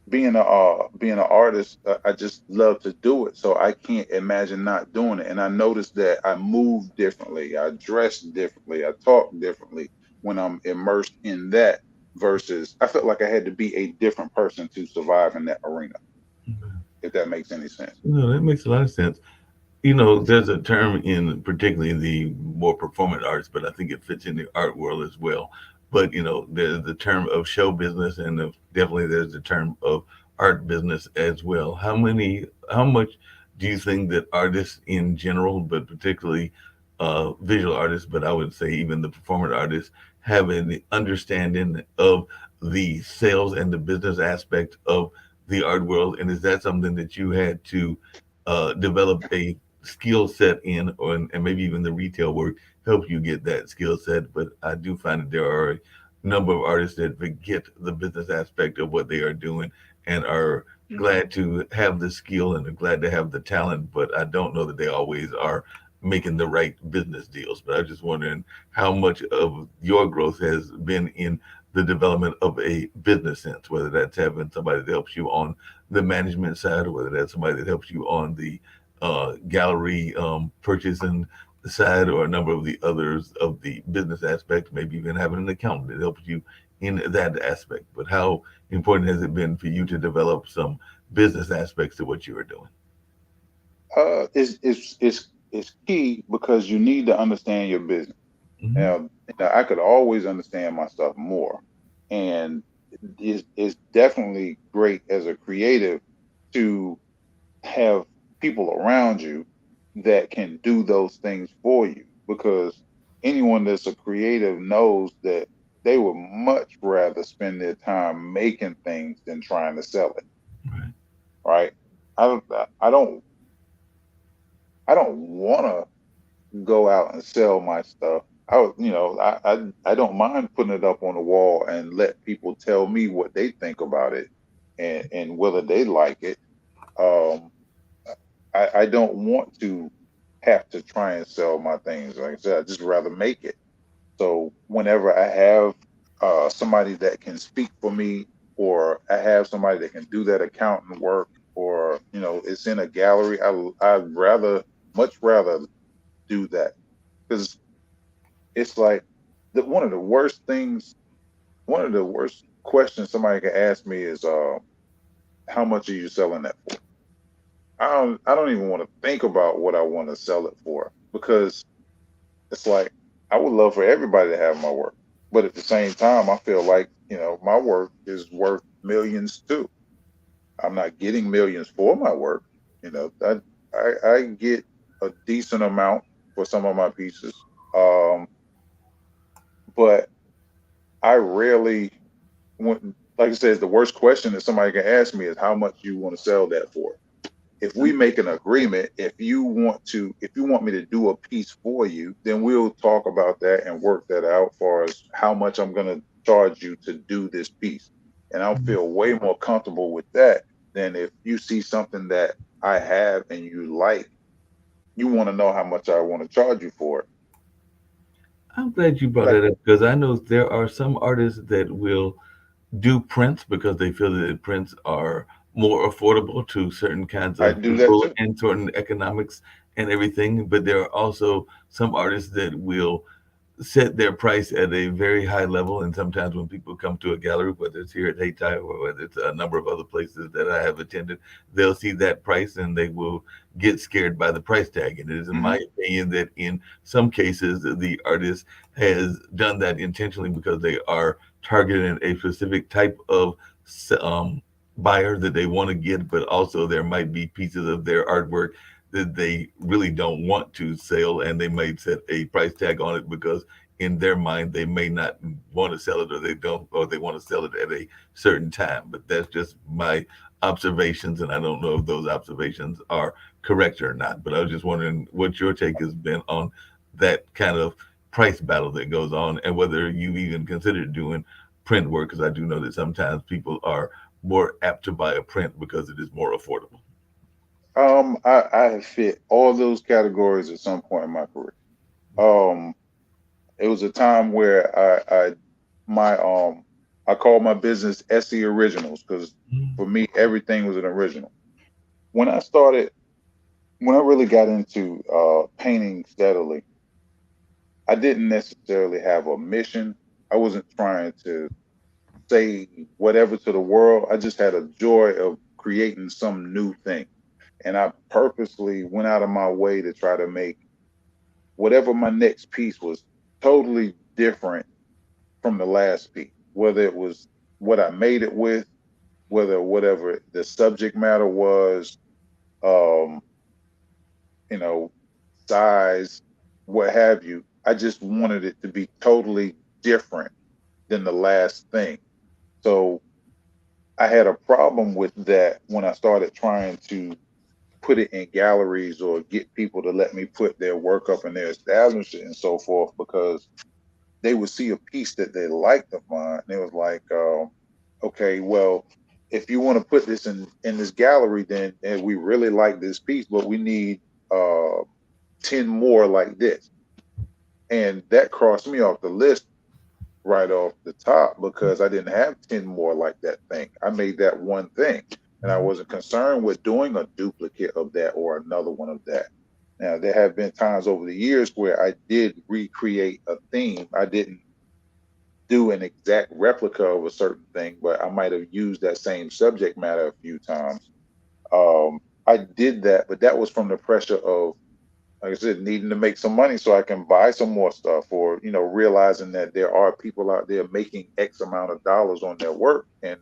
being an artist. I just love to do it, so I can't imagine not doing it. And I noticed that I move differently, I dress differently, I talk differently when I'm immersed in that. Versus, I felt like I had to be a different person to survive in that arena. If that makes any sense. no, that makes a lot of sense. There's a term in particularly in the more performant arts, but I think it fits in the art world as well. But there's the term of show business, and definitely there's the term of art business as well. How much do you think that artists in general, but particularly visual artists, but I would say even the performant artists, have an understanding of the sales and the business aspect of the art world? And is that something that you had to develop a skill set in, or and maybe even the retail work help you get that skill set? But I do find that there are number of artists that forget the business aspect of what they are doing and are glad to have the skill and are glad to have the talent, but I don't know that they always are making the right business deals. But I was just wondering how much of your growth has been in the development of a business sense, whether that's having somebody that helps you on the management side, or whether that's somebody that helps you on the gallery purchasing side, or a number of the others of the business aspect, maybe even having an accountant that helps you in that aspect. But how important has it been for you to develop some business aspects to what you are doing? It's key because you need to understand your business. Hmm. Now, I could always understand myself more, and it's definitely great as a creative to have people around you that can do those things for you, because anyone that's a creative knows that they would much rather spend their time making things than trying to sell it, Right. right? I don't I don't I don't want to go out and sell my stuff. I don't mind putting it up on the wall and let people tell me what they think about it, and whether they like it. Um, I don't want to have to try and sell my things. Like I said, I just rather make it. So whenever I have somebody that can speak for me, or I have somebody that can do that accounting work, or it's in a gallery, I'd much rather do that, because it's like one of the worst things, one of the worst questions somebody can ask me is, how much are you selling that for? I don't even want to think about what I want to sell it for, because it's like I would love for everybody to have my work, but at the same time, I feel like my work is worth millions too. I'm not getting millions for my work. I get a decent amount for some of my pieces, um, but I rarely want. Like I said, the worst question that somebody can ask me is how much you want to sell that for. If we make an agreement, if you want me to do a piece for you, then we'll talk about that and work that out as far as how much I'm going to charge you to do this piece. And I'll feel way more comfortable with that than if you see something that I have and you like, you want to know how much I want to charge you for it. I'm glad you brought Like, that up because I know there are some artists that will do prints because they feel that prints are more affordable to certain kinds I of do that people too. and certain economics and everything. But there are also some artists that will set their price at a very high level. And sometimes when people come to a gallery, whether it's here at Hayti or whether it's a number of other places that I have attended, they'll see that price and they will get scared by the price tag. And it is in Hmm. my opinion that in some cases the artist has done that intentionally because they are targeting a specific type of um, buyer that they want to get, but also there might be pieces of their artwork that they really don't want to sell, and they may set a price tag on it because in their mind they may not want to sell it, or they don't, or they want to sell it at a certain time. But that's just my observations, and I don't know if those observations are correct or not. But I was just wondering what your take has been on that kind of price battle that goes on, and whether you even considered doing print work, because I do know that sometimes people are more apt to buy a print because it is more affordable. I have fit all those categories at some point in my career. Um, it was a time where my I called my business SE Originals, because for me everything was an original. When I started, when I really got into painting steadily, I didn't necessarily have a mission. I wasn't trying to say whatever to the world. I just had a joy of creating some new thing, and I purposely went out of my way to try to make whatever my next piece was totally different from the last piece, whether it was what I made it with, whether whatever the subject matter was, um, you know, size, what have you. I just wanted it to be totally different than the last thing. So I had a problem with that when I started trying to put it in galleries or get people to let me put their work up in their establishment and so forth, because they would see a piece that they liked of mine, and it was like, okay, well, if you want to put this in this gallery, then and we really like this piece, but we need uh 10 more like this. And that crossed me off the list right off the top because I didn't have 10 more like that thing. I made that one thing, and I wasn't concerned with doing a duplicate of that or another one of that. Now, there have been times over the years where I did recreate a theme. I didn't do an exact replica of a certain thing, but I might have used that same subject matter a few times. I did that, but that was from the pressure of, like I said, needing to make some money so I can buy some more stuff, or realizing that there are people out there making X amount of dollars on their work, and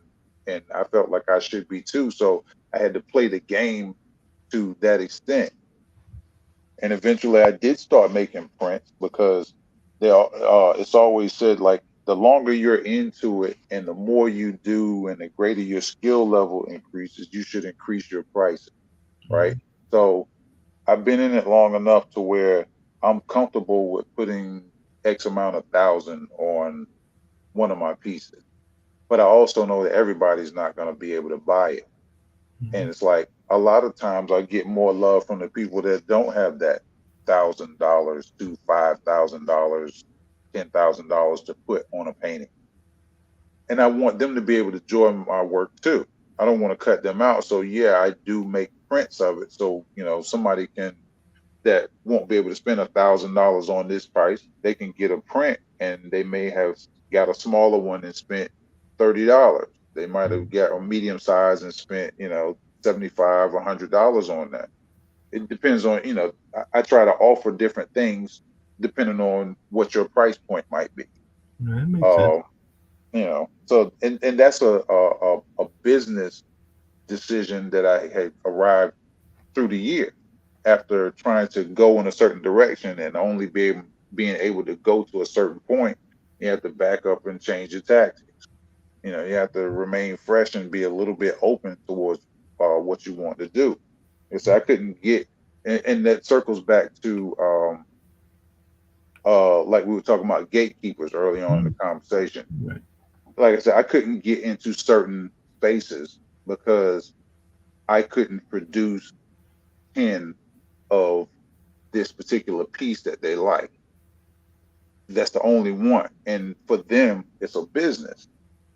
I felt like I should be too. So I had to play the game to that extent, and eventually I did start making prints because it's always said like the longer you're into it and the more you do and the greater your skill level increases, you should increase your prices, right? So I've been in it long enough to where I'm comfortable with putting X amount of thousand on one of my pieces. But I also know that everybody's not going to be able to buy it. And it's like a lot of times I get more love from the people that don't have that $1,000 to $5,000, $10,000 to put on a painting. And I want them to be able to enjoy my work too. I don't want to cut them out. So yeah, I do make prints of it. So, somebody that won't be able to spend $1,000 on this price, they can get a print, and they may have got a smaller one and spent $30. They might have got a medium size and spent, $75, $100 on that. It depends on, I try to offer different things depending on what your price point might be. That makes sense. So and that's a business decision that I had arrived through the year after trying to go in a certain direction and only being able to go to a certain point. You have to back up and change your tactics. You have to remain fresh and be a little bit open towards what you want to do. And so I couldn't get, and that circles back to like we were talking about gatekeepers early on in the conversation. Right. Like I said, I couldn't get into certain spaces because I couldn't produce 10 of this particular piece that they like. That's the only one, and for them, it's a business,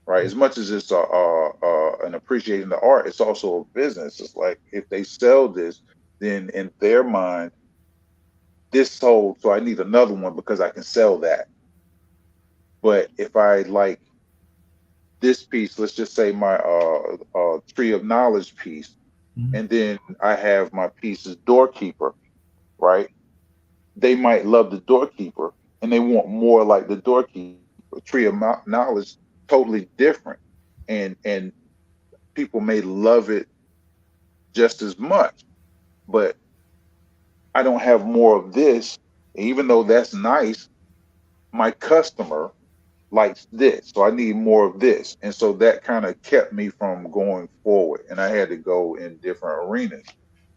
right? As much as it's an appreciating the art, it's also a business. It's like if they sell this, then in their mind, this sold, so I need another one because I can sell that. But if I like this piece, let's just say my tree of knowledge piece, and then I have my piece as doorkeeper, right? They might love the doorkeeper and they want more like the doorkeeper. Tree of knowledge, totally different, and people may love it just as much, but I don't have more of this. Even though that's nice, my customer likes this, so I need more of this, and so that kind of kept me from going forward, and I had to go in different arenas.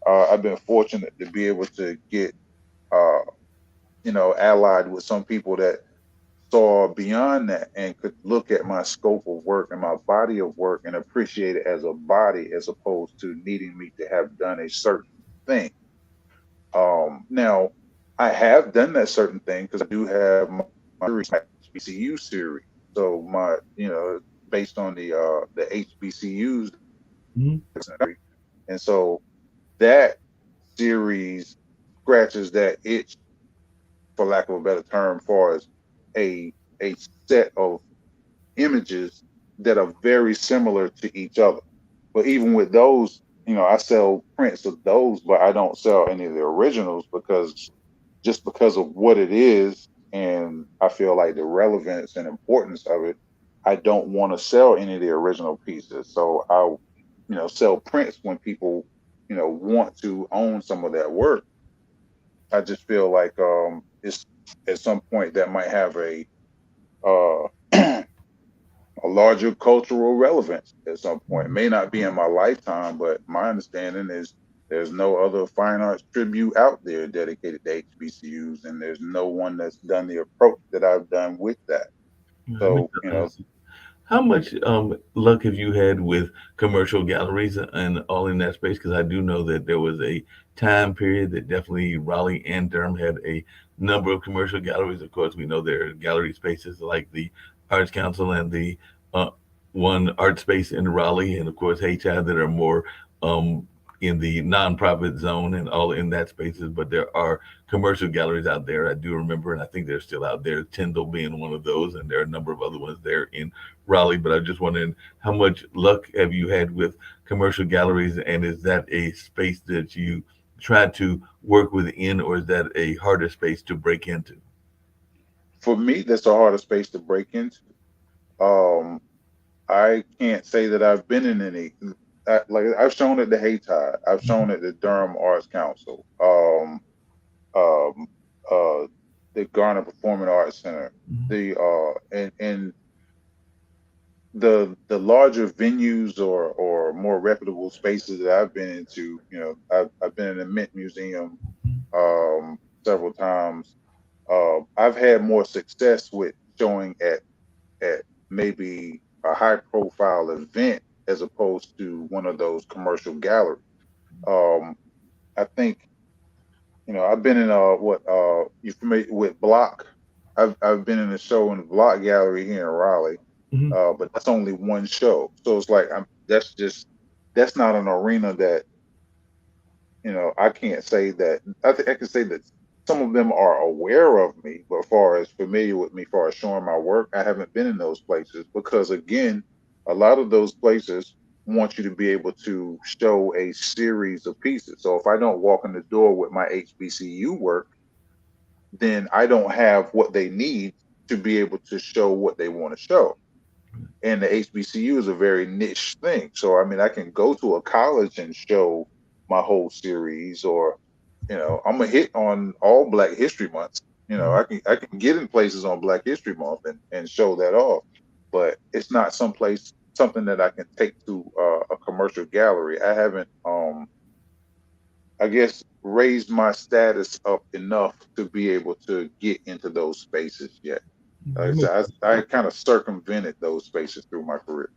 I've been fortunate to be able to get uh, allied with some people that saw beyond that and could look at my scope of work and my body of work and appreciate it as a body as opposed to needing me to have done a certain thing. Now, I have done that certain thing because I do have my HBCU series. So my, based on the HBCUs, and so that series scratches that itch, for lack of a better term, far as a set of images that are very similar to each other. But even with those, I sell prints of those, but I don't sell any of the originals because of what it is, and I feel like the relevance and importance of it. I don't want to sell any of the original pieces, so I'll sell prints when people want to own some of that work. I just feel like it's at some point that might have uh, a larger cultural relevance at some point. It may not be in my lifetime, but my understanding is There's no other fine arts tribute out there dedicated to HBCUs, and there's no one that's done the approach that I've done with that. Yeah, that So, makes a lot of sense. How much luck have you had with commercial galleries and all in that space? Because I do know that there was a time period that definitely Raleigh and Durham had a number of commercial galleries. Of course, we know there are gallery spaces like the Arts Council and the uh, one art space in Raleigh, and of course HI that are more um, in the nonprofit zone and all in that spaces. But there are commercial galleries out there. I do remember, and I think they're still out there. Tyndall being one of those, and there are a number of other ones there in Raleigh. But I'm just wondering how much luck have you had with commercial galleries, and is that a space that you try to work within, or is that a harder space to break into? for me, that's a harder space to break into. Um, I can't say that I've been in any. Like I've shown at the Hayti, I've shown at the Durham Arts Council, um, uh, the Garner Performing Arts Center, and the larger venues or more reputable spaces that I've been into. I've been in the Mint Museum several times. I've had more success with showing at maybe a high profile event as opposed to one of those commercial galleries. Um, I think I've been in what you familiar with Block? I've been in a show in the Block Gallery here in Raleigh, Mm-hmm. but that's only one show. So it's like that's not an arena that I can't say that. I can say that some of them are aware of me, but as far as familiar with me, as far as showing my work, I haven't been in those places because, again, a lot of those places want you to be able to show a series of pieces. So if I don't walk in the door with my HBCU work, then I don't have what they need to be able to show what they want to show. And the HBCU is a very niche thing. So I mean, I can go to a college and show my whole series, or I'm a hit on all Black History Months. I can get in places on Black History Month and show that off, but it's not something that I can take to a commercial gallery. I haven't, I guess, raised my status up enough to be able to get into those spaces yet. Like That I makes said, I kind of circumvented those spaces through my career.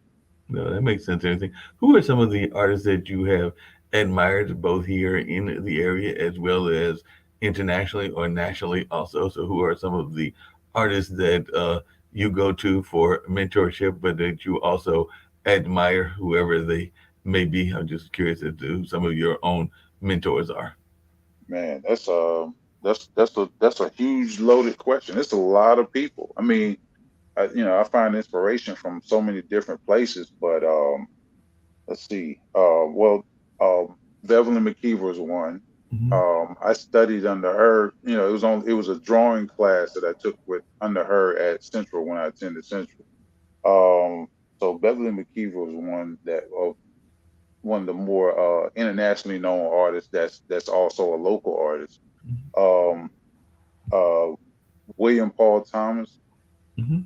No, that makes sense. Everything. Who are some of the artists that you have admired both here in the area as well as internationally or nationally also? So, who are some of the artists that you go to for mentorship, but that you also admire, whoever they may be? I'm just curious as to who some of your own mentors are. Man, that's a huge loaded question. It's a lot of people. I mean, I find inspiration from so many different places, but let's see. Beverly McKeever was one. Hmm. I studied under her. It was a drawing class that I took with under her at Central when I attended Central. Um, so Beverly McKeever was one of the more internationally known artists. That's also a local artist. Um, uh, William Paul Thomas. Hmm.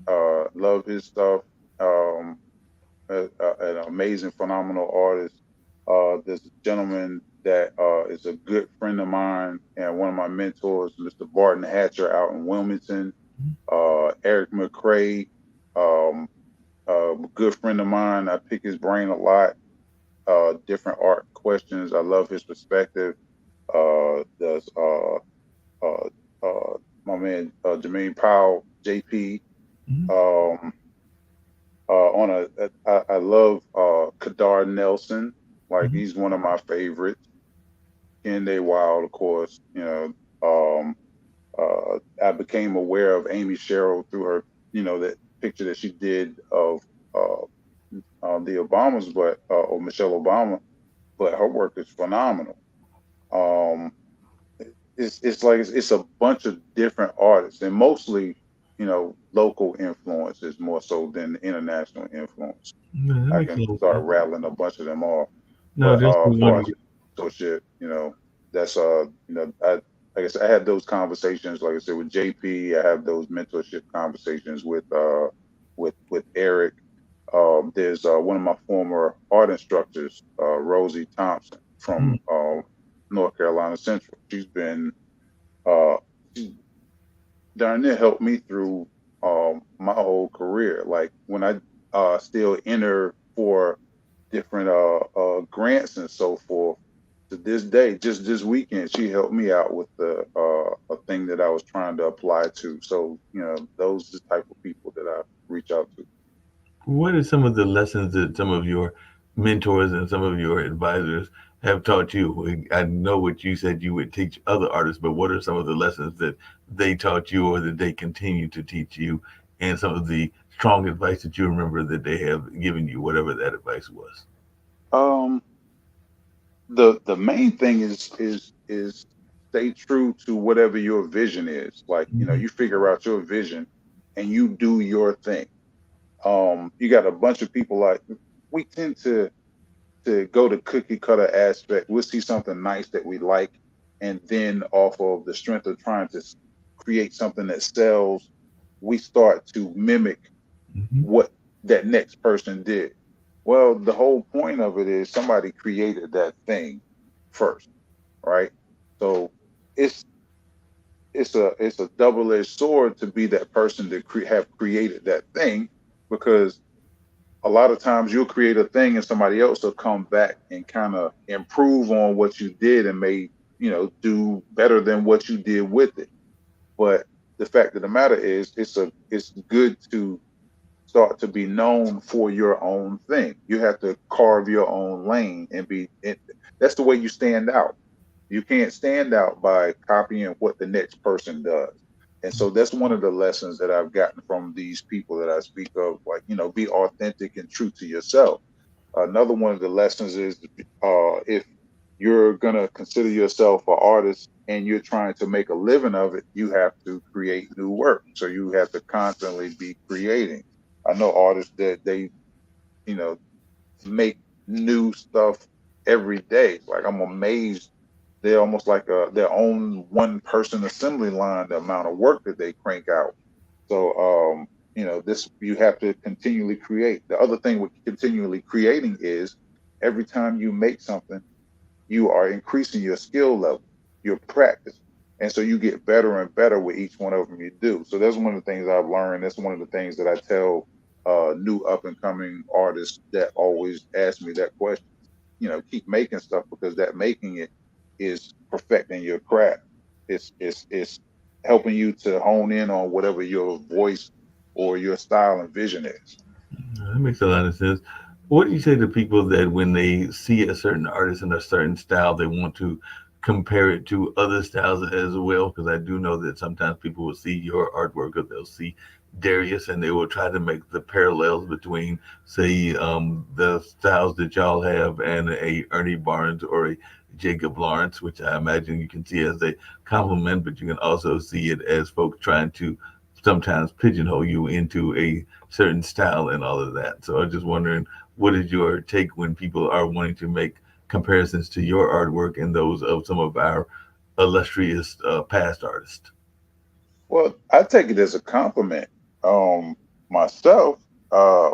Love his stuff. Um, an amazing, phenomenal artist. There's a gentleman that is a good friend of mine and one of my mentors, Mr. Barton Hatcher out in Wilmington. Eric McCrae, um, a good friend of mine. I pick his brain a lot. Different art questions. I love his perspective. There's uh, my man Jermaine Powell, JP. Hmm. Um, I love Kadar Nelson. Like Hmm. he's one of my favorites. Kende Wild, of course. Um, I became aware of Amy Sherrill through her, that picture that she did of uh, the Obamas, or Michelle Obama. But her work is phenomenal. Um, it's like it's a bunch of different artists, and mostly, local influences more so than international influence. No, that I makes a can lot of start sense. rattling a bunch of them off. No, But just the far one. as associate, that's I like I said, I had those conversations, like I said, with JP. I have those mentorship conversations with Eric. There's one of my former art instructors, Rosie Thompson from Mhm. North Carolina Central. Uh, she darn near helped me through my whole career. Like when I still enter for different grants and so forth. To this day, just this weekend, she helped me out with the a thing that I was trying to apply to. So those are the type of people that I reach out to. What are some of the lessons that some of your mentors and some of your advisors have taught you? I know what you said you would teach other artists, but what are some of the lessons that they taught you or that they continue to teach you, and some of the strong advice that you remember that they have given you, whatever that advice was? Um, the main thing is stay true to whatever your vision is. Like Mhm. you figure out your vision and you do your thing. You got a bunch of people like we tend to go to cookie cutter aspect. We'll see something nice that we like, and then off of the strength of trying to create something that sells, we start to mimic Mhm. what that next person did. Well, the whole point of it is somebody created that thing first, right? So it's it's a double-edged sword to be that person to have created that thing, because a lot of times you'll create a thing and somebody else will come back and kind of improve on what you did and may do better than what you did with it. But the fact of the matter is it's good to start to be known for your own thing. You have to carve your own lane and that's the way you stand out. You can't stand out by copying what the next person does. And so that's one of the lessons that I've gotten from these people that I speak of. Like, be authentic and true to yourself. Another one of the lessons is if you're going to consider yourself an artist and you're trying to make a living of it, you have to create new work. So you have to constantly be creating. I know artists that they, you know, make new stuff every day. Like I'm amazed. They're almost like their own one person assembly line, the amount of work that they crank out. So, this you have to continually create. The other thing with continually creating is every time you make something, you are increasing your skill level, your practice. And so you get better and better with each one of them you do. So that's one of the things I've learned. That's one of the things that I tell new up and coming artists that always ask me that question. Keep making stuff, because that making it is perfecting your craft. It's helping you to hone in on whatever your voice or your style and vision is. That makes a lot of sense. What do you say to people that when they see a certain artist in a certain style, they want to compare it to other styles as well? Because I do know that sometimes people will see your artwork or they'll see Darius and they will try to make the parallels between, say, the styles that y'all have and a Ernie Barnes or a Jacob Lawrence, which I imagine you can see as a compliment, but you can also see it as folks trying to sometimes pigeonhole you into a certain style and all of that. So I was just wondering, what is your take when people are wanting to make comparisons to your artwork and those of some of our illustrious past artists? Well, I take it as a compliment. Myself, uh,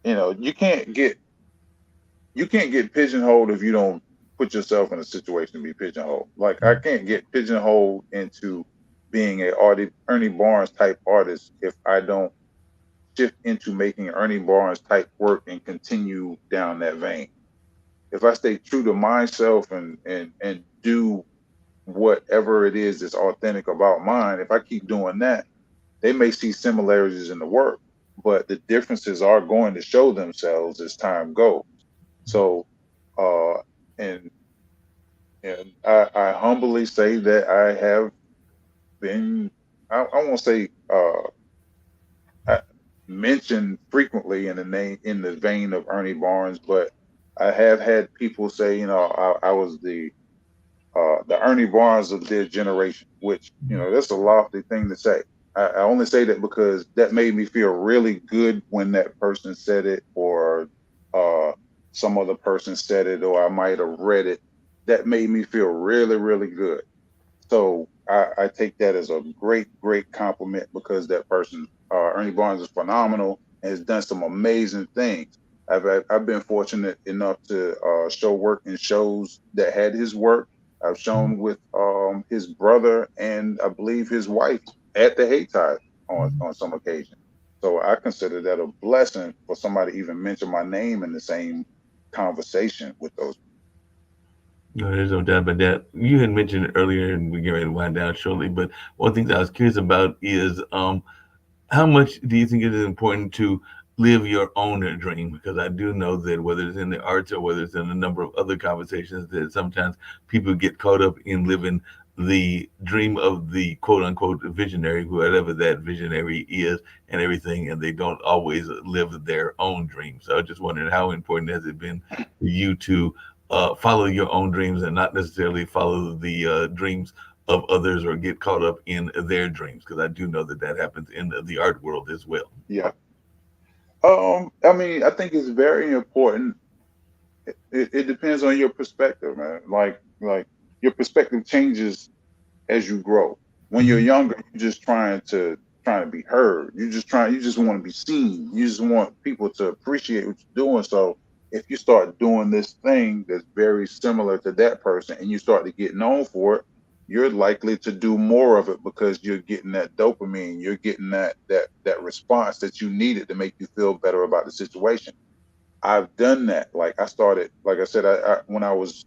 you can't get pigeonholed if you don't put yourself in a situation to be pigeonholed. Like I can't get pigeonholed into being a Ernie Barnes type artist if I don't shift into making Ernie Barnes type work and continue down that vein. If I stay true to myself and do whatever it is that's authentic about mine, if I keep doing that, they may see similarities in the work, but the differences are going to show themselves as time goes. So, uh, and I humbly say that I have been, I won't say I mentioned frequently in the vein of Ernie Barnes, but I have had people say, I was the Ernie Barnes of their generation, which that's a lofty thing to say. I only say that because that made me feel really good when that person said it, or uh, some other person said it, or I might have read it. That made me feel really, really good. So I take that as a great, great compliment, because that person, Ernie Barnes, is phenomenal and has done some amazing things. I've been fortunate enough to show work in shows that had his work, I've shown with his brother and I believe his wife at the Haytide on some occasion. So I consider that a blessing for somebody to even mention my name in the same conversation with those. No, there's no doubt about that. You had mentioned earlier, and we get ready to wind down shortly, but one thing that I was curious about is how much do you think it is important to live your own dream? Because I do know that whether it's in the arts or whether it's in a number of other conversations, that sometimes people get caught up in living the dream of the quote unquote visionary, whatever that visionary is, and everything, and they don't always live their own dream. So I just wondered how important has it been for you to follow your own dreams and not necessarily follow the dreams of others or get caught up in their dreams, because I do know that that happens in the art world as well. Yeah. I mean, I think it's very important. It depends on your perspective, man. Like your perspective changes as you grow. When you're Mhm. younger, you're just trying to be heard. You just want to be seen. You just want people to appreciate what you're doing. So if you start doing this thing that's very similar to that person and you start to get known for it, you're likely to do more of it because you're getting that dopamine, you're getting that response that you needed to make you feel better about the situation. I've done that. Like I started, like I said, when I was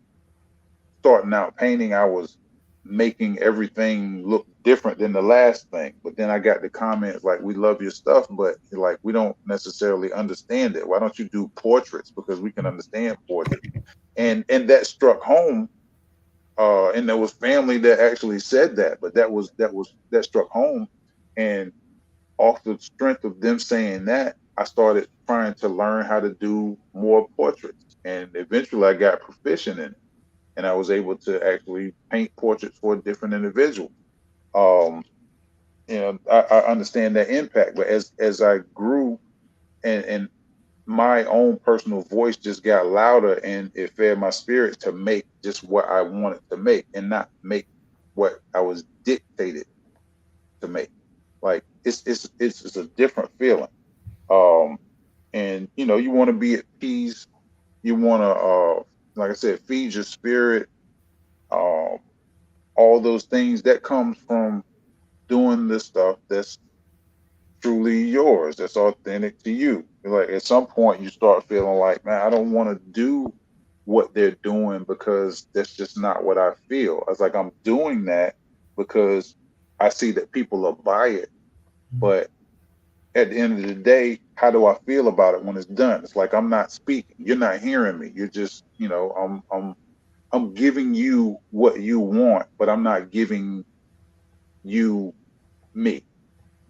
starting out painting, I was making everything look different than the last thing. But then I got the comments like, "We love your stuff, but like we don't necessarily understand it. Why don't you do portraits? Because we can understand portraits." And that struck home. And there was family that actually said that, but that struck home. And off the strength of them saying that, I started trying to learn how to do more portraits. And eventually I got proficient in it and I was able to actually paint portraits for different individuals. Um, I understand that impact, but as I grew and my own personal voice just got louder and it fed my spirit to make just what I wanted to make and not make what I was dictated to make. Like it's a different feeling. Um, and you want to be at peace. You want to, like I said, feed your spirit. Um, all those things that comes from doing this stuff that's truly yours, that's authentic to you. Like at some point you start feeling like, man, I don't want to do what they're doing because that's just not what I feel. I was like, I'm doing that because I see that people will buy it. But at the end of the day, how do I feel about it when it's done? It's like I'm not speaking. You're not hearing me. You're just, I'm giving you what you want, but I'm not giving you me.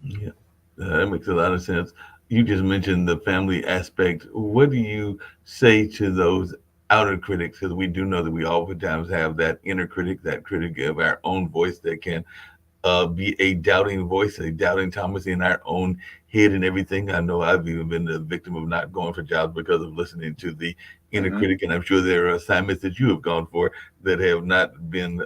Yeah, that makes a lot of sense. You just mentioned the family aspect. What do you say to those outer critics? Because we do know that we oftentimes have that inner critic, that critic of our own voice that can be a doubting voice, a doubting Thomas in our own head and everything. I know I've even been the victim of not going for jobs because of listening to the inner Hmm. critic, and I'm sure there are assignments that you have gone for that have not been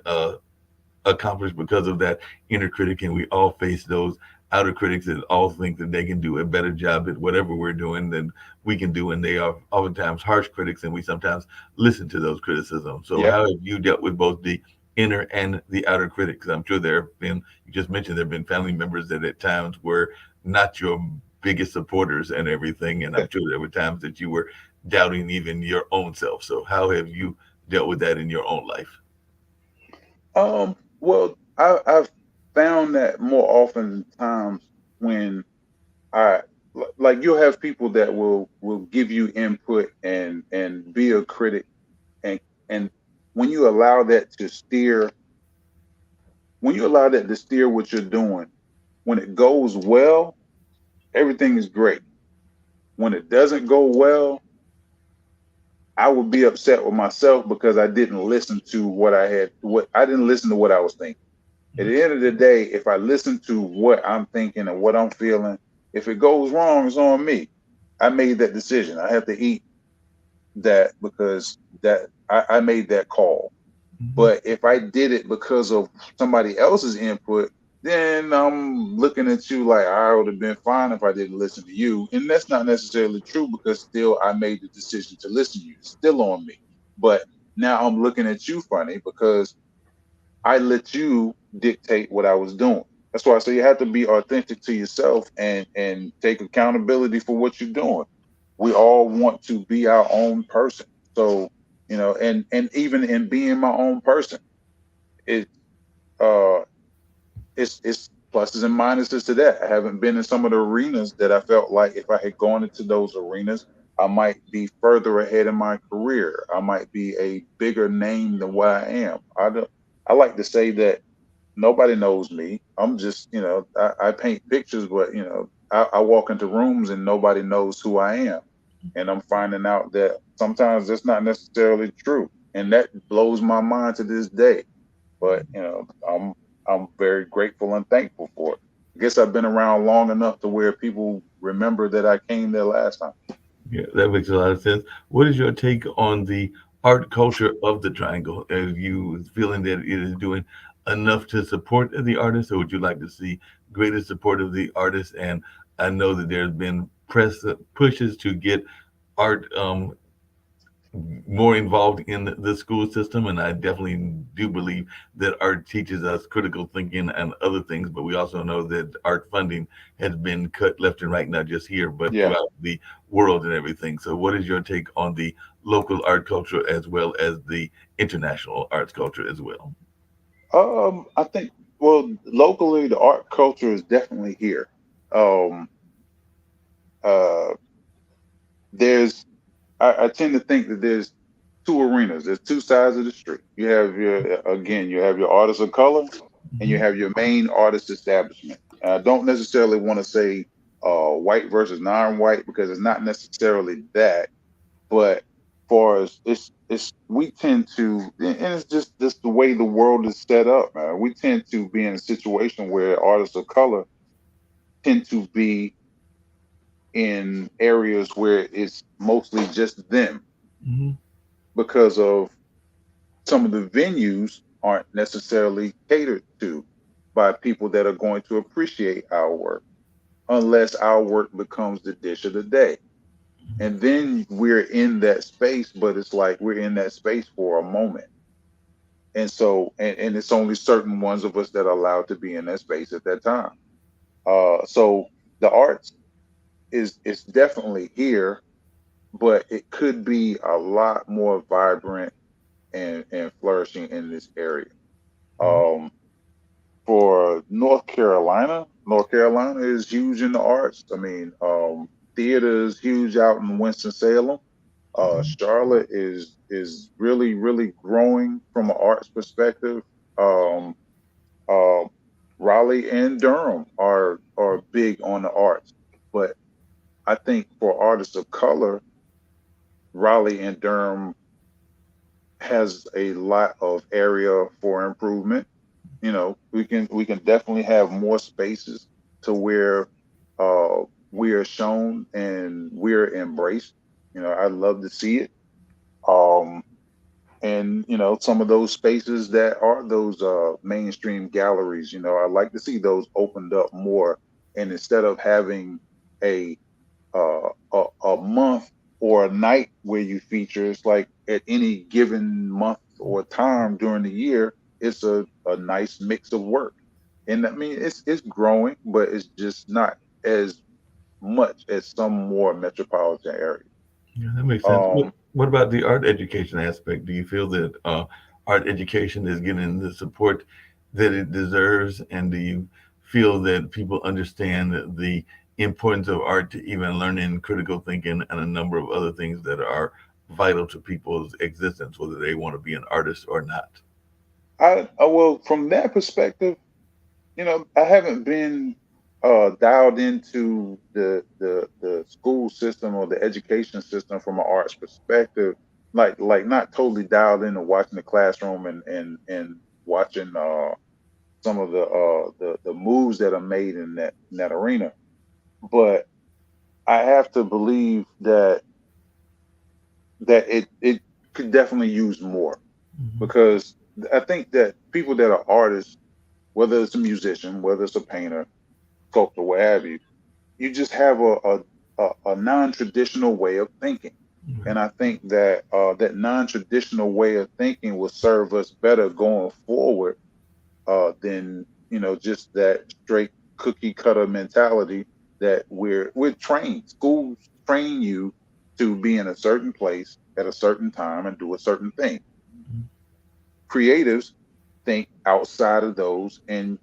accomplished because of that inner critic. And we all face those outer critics that all think that they can do a better job at whatever we're doing than we can do, and they are oftentimes harsh critics, and we sometimes listen to those criticisms. So Yeah. how have you dealt with both the inner and the outer critics? I'm sure there have been, you just mentioned there have been family members that at times were not your biggest supporters and everything, and I'm sure there were times that you were doubting even your own self. So how have you dealt with that in your own life? Well, I've found that more often times when I like you'll have people that will give you input and be a critic and when you allow that to steer when you allow that to steer what you're doing, when it goes well, everything is great. When it doesn't go well, I would be upset with myself because I didn't listen to what I didn't listen to what I was thinking. At the end of the day, if I listen to what I'm thinking and what I'm feeling, if it goes wrong, it's on me. I made that decision. I have to eat that because I made that call. Mhm. But if I did it because of somebody else's input, then I'm looking at you like I would have been fine if I didn't listen to you. And that's not necessarily true because still I made the decision to listen to you. It's still on me. But now I'm looking at you funny because I let you dictate what I was doing. That's why I say you have to be authentic to yourself and take accountability for what you're doing. We all want to be our own person. So, and even in being my own person, it uh it's pluses and minuses to that. I haven't been in some of the arenas that I felt like if I had gone into those arenas, I might be further ahead in my career. I might be a bigger name than what I am. I like to say that nobody knows me. I'm just, I paint pictures, but I walk into rooms and nobody knows who I am. And I'm finding out that sometimes that's not necessarily true. And that blows my mind to this day. But I'm very grateful and thankful for it. I guess I've been around long enough to where people remember that I came there last time. Yeah, that makes a lot of sense. What is your take on the art culture of the Triangle? Are you feeling that it is doing enough to support the artist, or would you like to see greater support of the artist? And I know that there's been press pushes to get art more involved in the school system, and I definitely do believe that art teaches us critical thinking and other things. But we also know that art funding has been cut left and right, not just here, but Yeah. throughout the world and everything. So, what is your take on the local art culture as well as the international arts culture as well? I think, well, locally, the art culture is definitely here. Um, uh, there's, I tend to think that there's two arenas. There's two sides of the street. You have your artists of color, and you Mhm. have your main artist establishment. And I don't necessarily want to say white versus non-white because it's not necessarily that, but for us, it's we tend to, and it's just the way the world is set up, man. We tend to be in a situation where artists of color tend to be in areas where it's mostly just them Mhm. because of some of the venues aren't necessarily catered to by people that are going to appreciate our work unless our work becomes the dish of the day. And then we're in that space, but it's like we're in that space for a moment. And so, and it's only certain ones of us that are allowed to be in that space at that time. So the arts is definitely here, but it could be a lot more vibrant and flourishing in this area. Um, for North Carolina is huge in the arts. I mean, theater is huge out in Winston-Salem. Charlotte is really, really growing from an arts perspective. Um, uh, Raleigh and Durham are big on the arts, but I think for artists of color, Raleigh and Durham has a lot of area for improvement. We can definitely have more spaces to where uh, we are shown and we're embraced. I'd love to see it. Um, and some of those spaces that are those mainstream galleries, I'd like to see those opened up more. And instead of having a a month or a night where you feature. It's like at any given month or time during the year, it's a nice mix of work. And I mean, it's growing, but it's just not as much as some more metropolitan areas. Yeah, that makes sense. Um, What about the art education aspect? Do you feel that art education is getting the support that it deserves? And do you feel that people understand the importance of art to even learning critical thinking and a number of other things that are vital to people's existence, whether they want to be an artist or not? well, from that perspective, I haven't been dialed into the school system or the education system from an arts perspective, like not totally dialed into watching the classroom and watching some of the moves that are made in that arena. But I have to believe that it could definitely use more Mhm. because I think that people that are artists, whether it's a musician, whether it's a painter, sculptor, what have you, you just have a non-traditional way of thinking. Right. And I think that that non-traditional way of thinking will serve us better going forward than just that straight cookie cutter mentality that we're trained. Schools train you to be in a certain place at a certain time and do a certain thing. Creatives think outside of those, and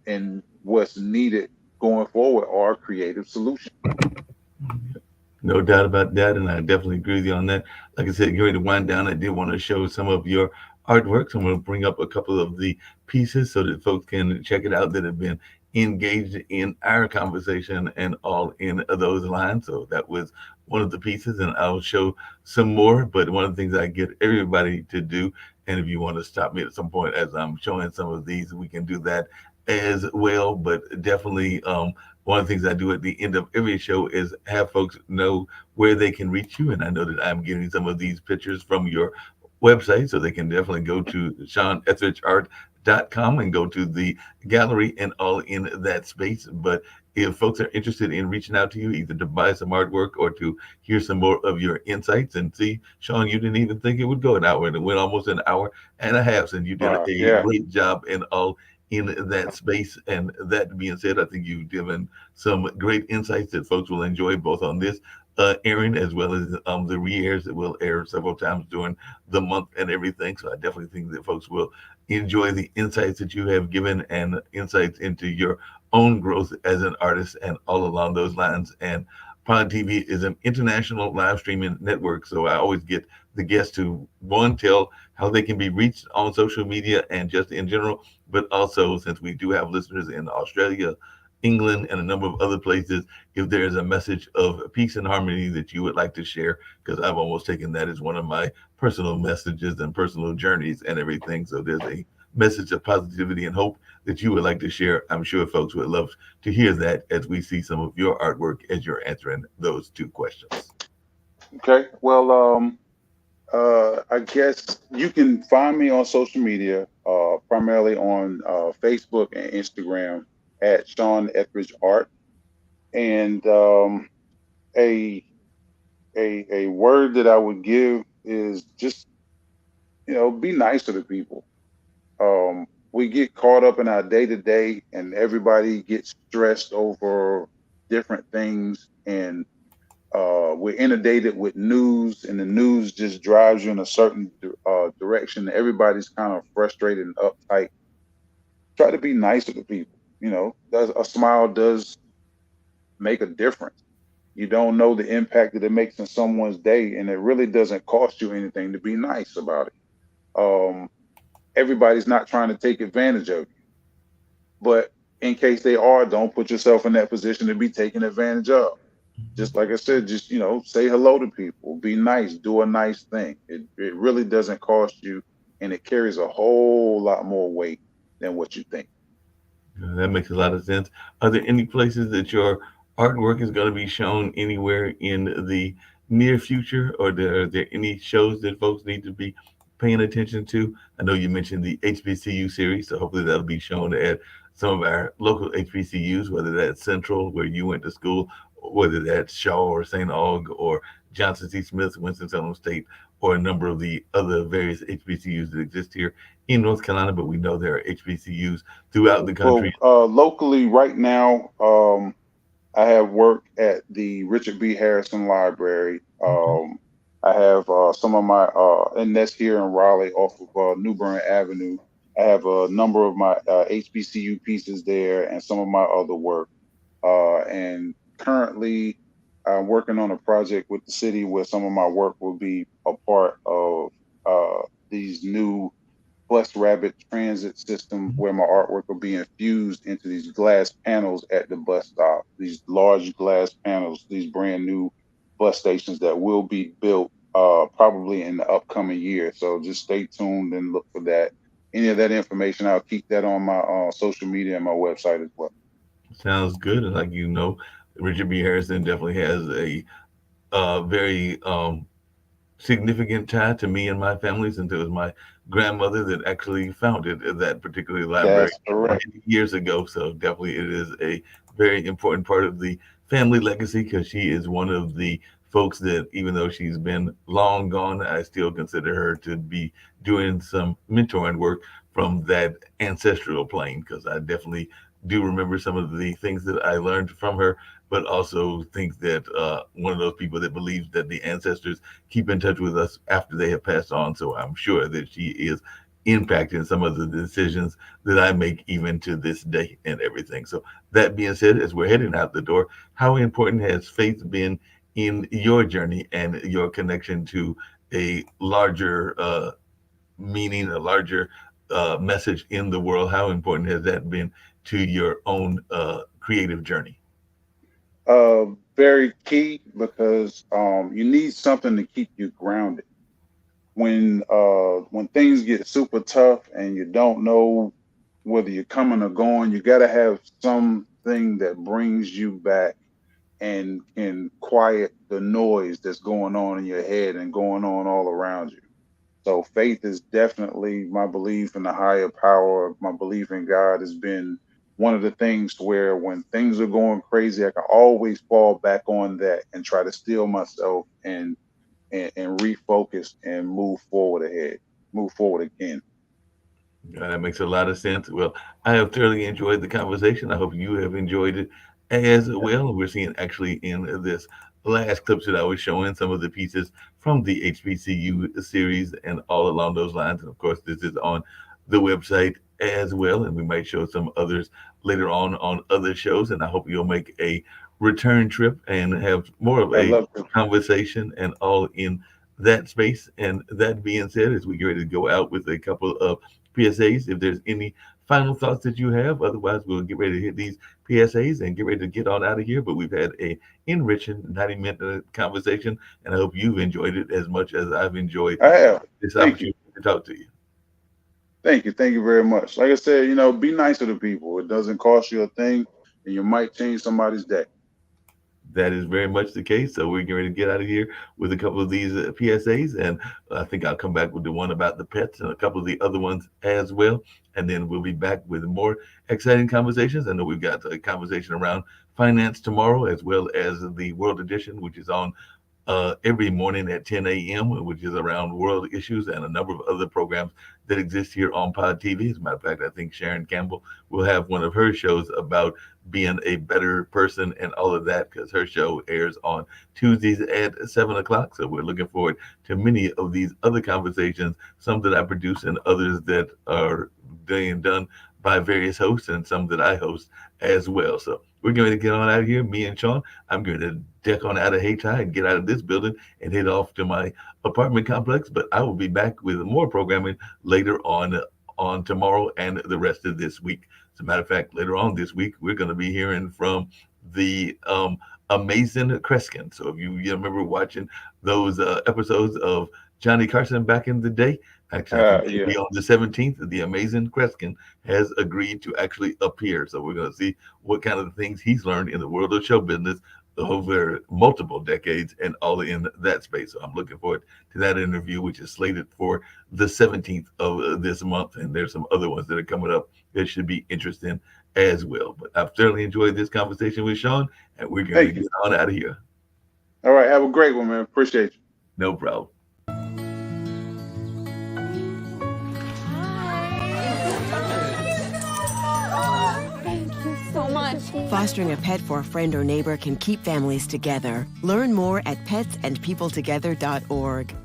what's needed going forward are creative solutions. No doubt about that, and I definitely agree with you on that. Like I said, getting ready to wind down, I did want to show some of your artwork. So I'm going to bring up a couple of the pieces so that folks can check it out that have been engaged in our conversation and all in those lines. So that was one of the pieces, and I'll show some more. But one of the things I get everybody to do, and if you want to stop me at some point as I'm showing some of these, we can do that as well. But definitely, one of the things I do at the end of every show is have folks know where they can reach you. And I know that I'm getting some of these pictures from your website, so they can definitely go to ShawnEtheridgeArt.com and go to the gallery and all in that space. But if folks are interested in reaching out to you, either to buy some artwork or to hear some more of your insights and see, Shawn, you didn't even think it would go an hour, and it went almost an hour and a half, and you did Wow. a Yeah. great job in all in that space. And that being said, I think you've given some great insights that folks will enjoy both on this airing as well as the re-airs that will air several times during the month and everything. So I definitely think that folks will enjoy the insights that you have given and insights into your own growth as an artist and all along those lines. And Pod TV is an international live streaming network. So I always get the guests to one, tell how they can be reached on social media and just in general, but also since we do have listeners in Australia, England, and a number of other places, if there is a message of peace and harmony that you would like to share, because I've almost taken that as one of my personal messages and personal journeys and everything. So there's a message of positivity and hope that you would like to share. I'm sure folks would love to hear that as we see some of your artwork as you're answering those two questions. Okay. Well, I guess you can find me on social media, primarily on Facebook and Instagram at Shawn Etheridge Art. And a a word that I would give is just be nice to the people. We get caught up in our day to day, and everybody gets stressed over different things, and we're inundated with news, and the news just drives you in a certain direction. Everybody's kind of frustrated and uptight. Try to be nice to the people. A smile does make a difference. You don't know the impact that it makes in someone's day, and it really doesn't cost you anything to be nice about it. Um, Everybody's not trying to take advantage of you, but in case they are, don't put yourself in that position to be taken advantage of. Just like I said, just say hello to people, be nice, do a nice thing. It really doesn't cost you, and it carries a whole lot more weight than what you think. That makes a lot of sense. Are there any places that your artwork is going to be shown anywhere in the near future, or are there any shows that folks need to be paying attention to? I know you mentioned the HBCU series, so hopefully that'll be shown at some of our local HBCUs, whether that's Central, where you went to school, or whether that's Shaw or St. Aug or Johnson C. Smith, Winston-Salem State, or a number of the other various HBCUs that exist here in North Carolina. But we know there are HBCUs throughout the Well, country. locally right now, I have work at the Richard B. Harrison Library. Okay. I have some of my, and that's here in Raleigh off of New Bern Avenue. I have a number of my HBCU pieces there and some of my other work. And currently, I'm working on a project with the city where some of my work will be a part of these new bus rapid transit system Mhm. where my artwork will be infused into these glass panels at the bus stop, these large glass panels, these brand new bus stations that will be built probably in the upcoming year. So just stay tuned and look for that. Any of that information, I'll keep that on my social media and my website as well. Sounds good. And like Richard B. Harrison definitely has a very significant tie to me and my family, since it was my grandmother that actually founded that particular library That's correct. many years ago. So definitely it is a very important part of the family legacy, because she is one of the folks that, even though she's been long gone, I still consider her to be doing some mentoring work from that ancestral plane, because I definitely do remember some of the things that I learned from her, but also think that one of those people that believes that the ancestors keep in touch with us after they have passed on. So I'm sure that she is impacting some of the decisions that I make even to this day and everything. So that being said, as we're heading out the door, how important has faith been in your journey and your connection to a larger meaning, a larger message in the world? How important has that been to your own creative journey? Very key because you need something to keep you grounded when things get super tough and you don't know whether you're coming or going. You got to have something that brings you back and can quiet the noise that's going on in your head and going on all around you. So faith is definitely my belief in the higher power. My belief in God has been one of the things where when things are going crazy, I can always fall back on that and try to steel myself and refocus and move forward again. That makes a lot of sense. Well, I have thoroughly enjoyed the conversation. I hope you have enjoyed it as well. We're seeing actually in this last clips that I was showing some of the pieces from the HBCU series and all along those lines. And of course, this is on the website as well. And we might show some others later on other shows. And I hope you'll make a return trip and have more of I a love it. conversation and all in that space. And that being said, as we get ready to go out with a couple of PSAs, if there's any final thoughts that you have. Otherwise, we'll get ready to hit these PSAs and get ready to get on out of here. But we've had a enriching 90-minute conversation, and I hope you've enjoyed it as much as I've enjoyed I have. this Thank you. opportunity to talk to you. Thank you. Thank you very much. Like I said, be nice to the people. It doesn't cost you a thing, and you might change somebody's day. That is very much the case. So we're getting ready to get out of here with a couple of these PSAs, and I think I'll come back with the one about the pets and a couple of the other ones as well. And then we'll be back with more exciting conversations. I know we've got a conversation around finance tomorrow, as well as the World Edition, which is on every morning at 10 a.m., which is around world issues and a number of other programs that exist here on Pod TV. As a matter of fact, I think Sharon Campbell will have one of her shows about being a better person and all of that, because her show airs on Tuesdays at 7 o'clock. So we're looking forward to many of these other conversations, some that I produce and others that are being done by various hosts and some that I host as well. So we're going to get on out of here, me and Shawn. I'm going to deck on out of Hayti and get out of this building and head off to my apartment complex. But I will be back with more programming later on tomorrow and the rest of this week. As a matter of fact, later on this week, we're going to be hearing from the amazing Kreskin. So if you remember watching those episodes of Johnny Carson back in the day, actually, I think it'll be on the 17th. The amazing Kreskin has agreed to actually appear. So we're going to see what kind of things he's learned in the world of show business over multiple decades and all in that space. So I'm looking forward to that interview, which is slated for the 17th of this month. And there's some other ones that are coming up that should be interesting as well. But I've certainly enjoyed this conversation with Shawn, and we're going to get on out of here. All right. Have a great one, man. Appreciate you. No problem. So much. Fostering a pet for a friend or neighbor can keep families together. Learn more at petsandpeopletogether.org.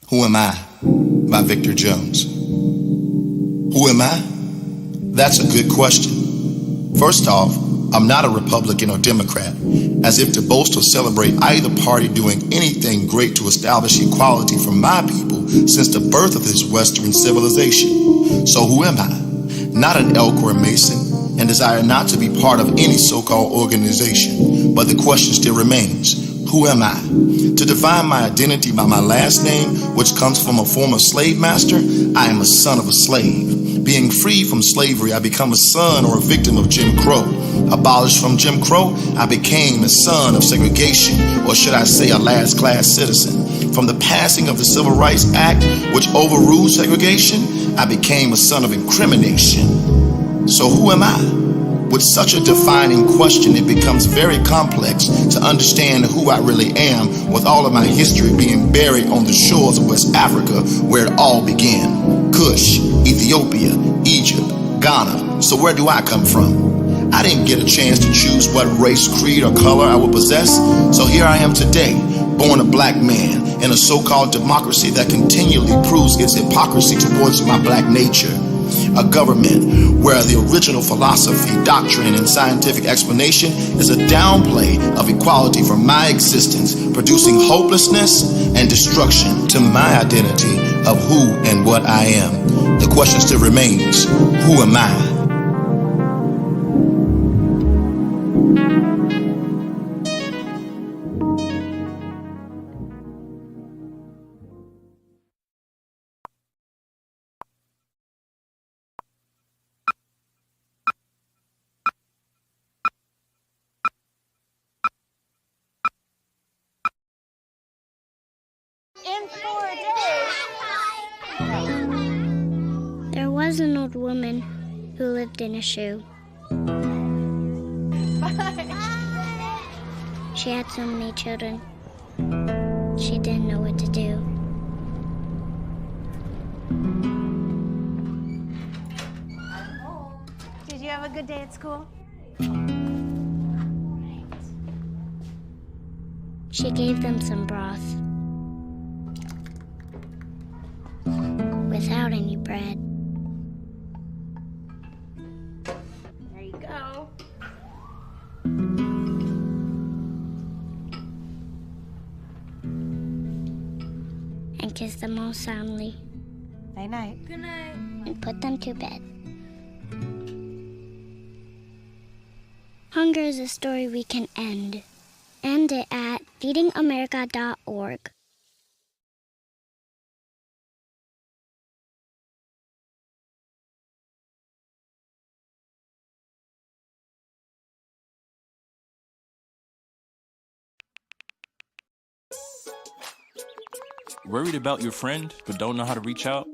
Who Am I? By Victor Jones. Who am I? That's a good question. First off, I'm not a Republican or Democrat, as if to boast or celebrate either party doing anything great to establish equality for my people since the birth of this Western civilization. So who am I? Not an Elk or a Mason, and desire not to be part of any so-called organization. But the question still remains. Who am I? To define my identity by my last name, which comes from a former slave master, I am a son of a slave. Being free from slavery, I become a son or a victim of Jim Crow. Abolished from Jim Crow, I became a son of segregation, or should I say a last-class citizen. From the passing of the Civil Rights Act, which overruled segregation, I became a son of incrimination. So who am I? With such a defining question, it becomes very complex to understand who I really am, with all of my history being buried on the shores of West Africa, where it all began. Kush, Ethiopia, Egypt, Ghana. So where do I come from? I didn't get a chance to choose what race, creed, or color I would possess, so here I am today, born a black man in a so-called democracy that continually proves its hypocrisy towards my black nature. A government where the original philosophy, doctrine, and scientific explanation is a downplay of equality for my existence, producing hopelessness and destruction to my identity of who and what I am. The question still remains, who am I? In 4 days. There was an old woman who lived in a shoe. She had so many children. She didn't know what to do. Did you have a good day at school? She gave them some broth. Without any bread. There you go. And kissed them all soundly. Night night. Good night. And put them to bed. Hunger is a story we can end. End it at feedingamerica.org. Worried about your friend but don't know how to reach out?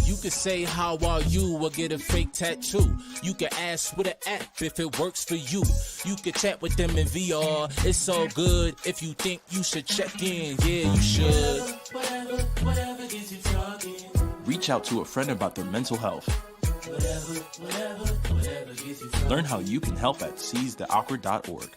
You can say how are you or get a fake tattoo. You can ask with an app if it works for you. You can chat with them in VR. It's so good. If you think you should check in, yeah, you should. Whatever gets you talking. Reach out to a friend about their mental health. Whatever gets you talking. Learn how you can help at seizetheawkward.org.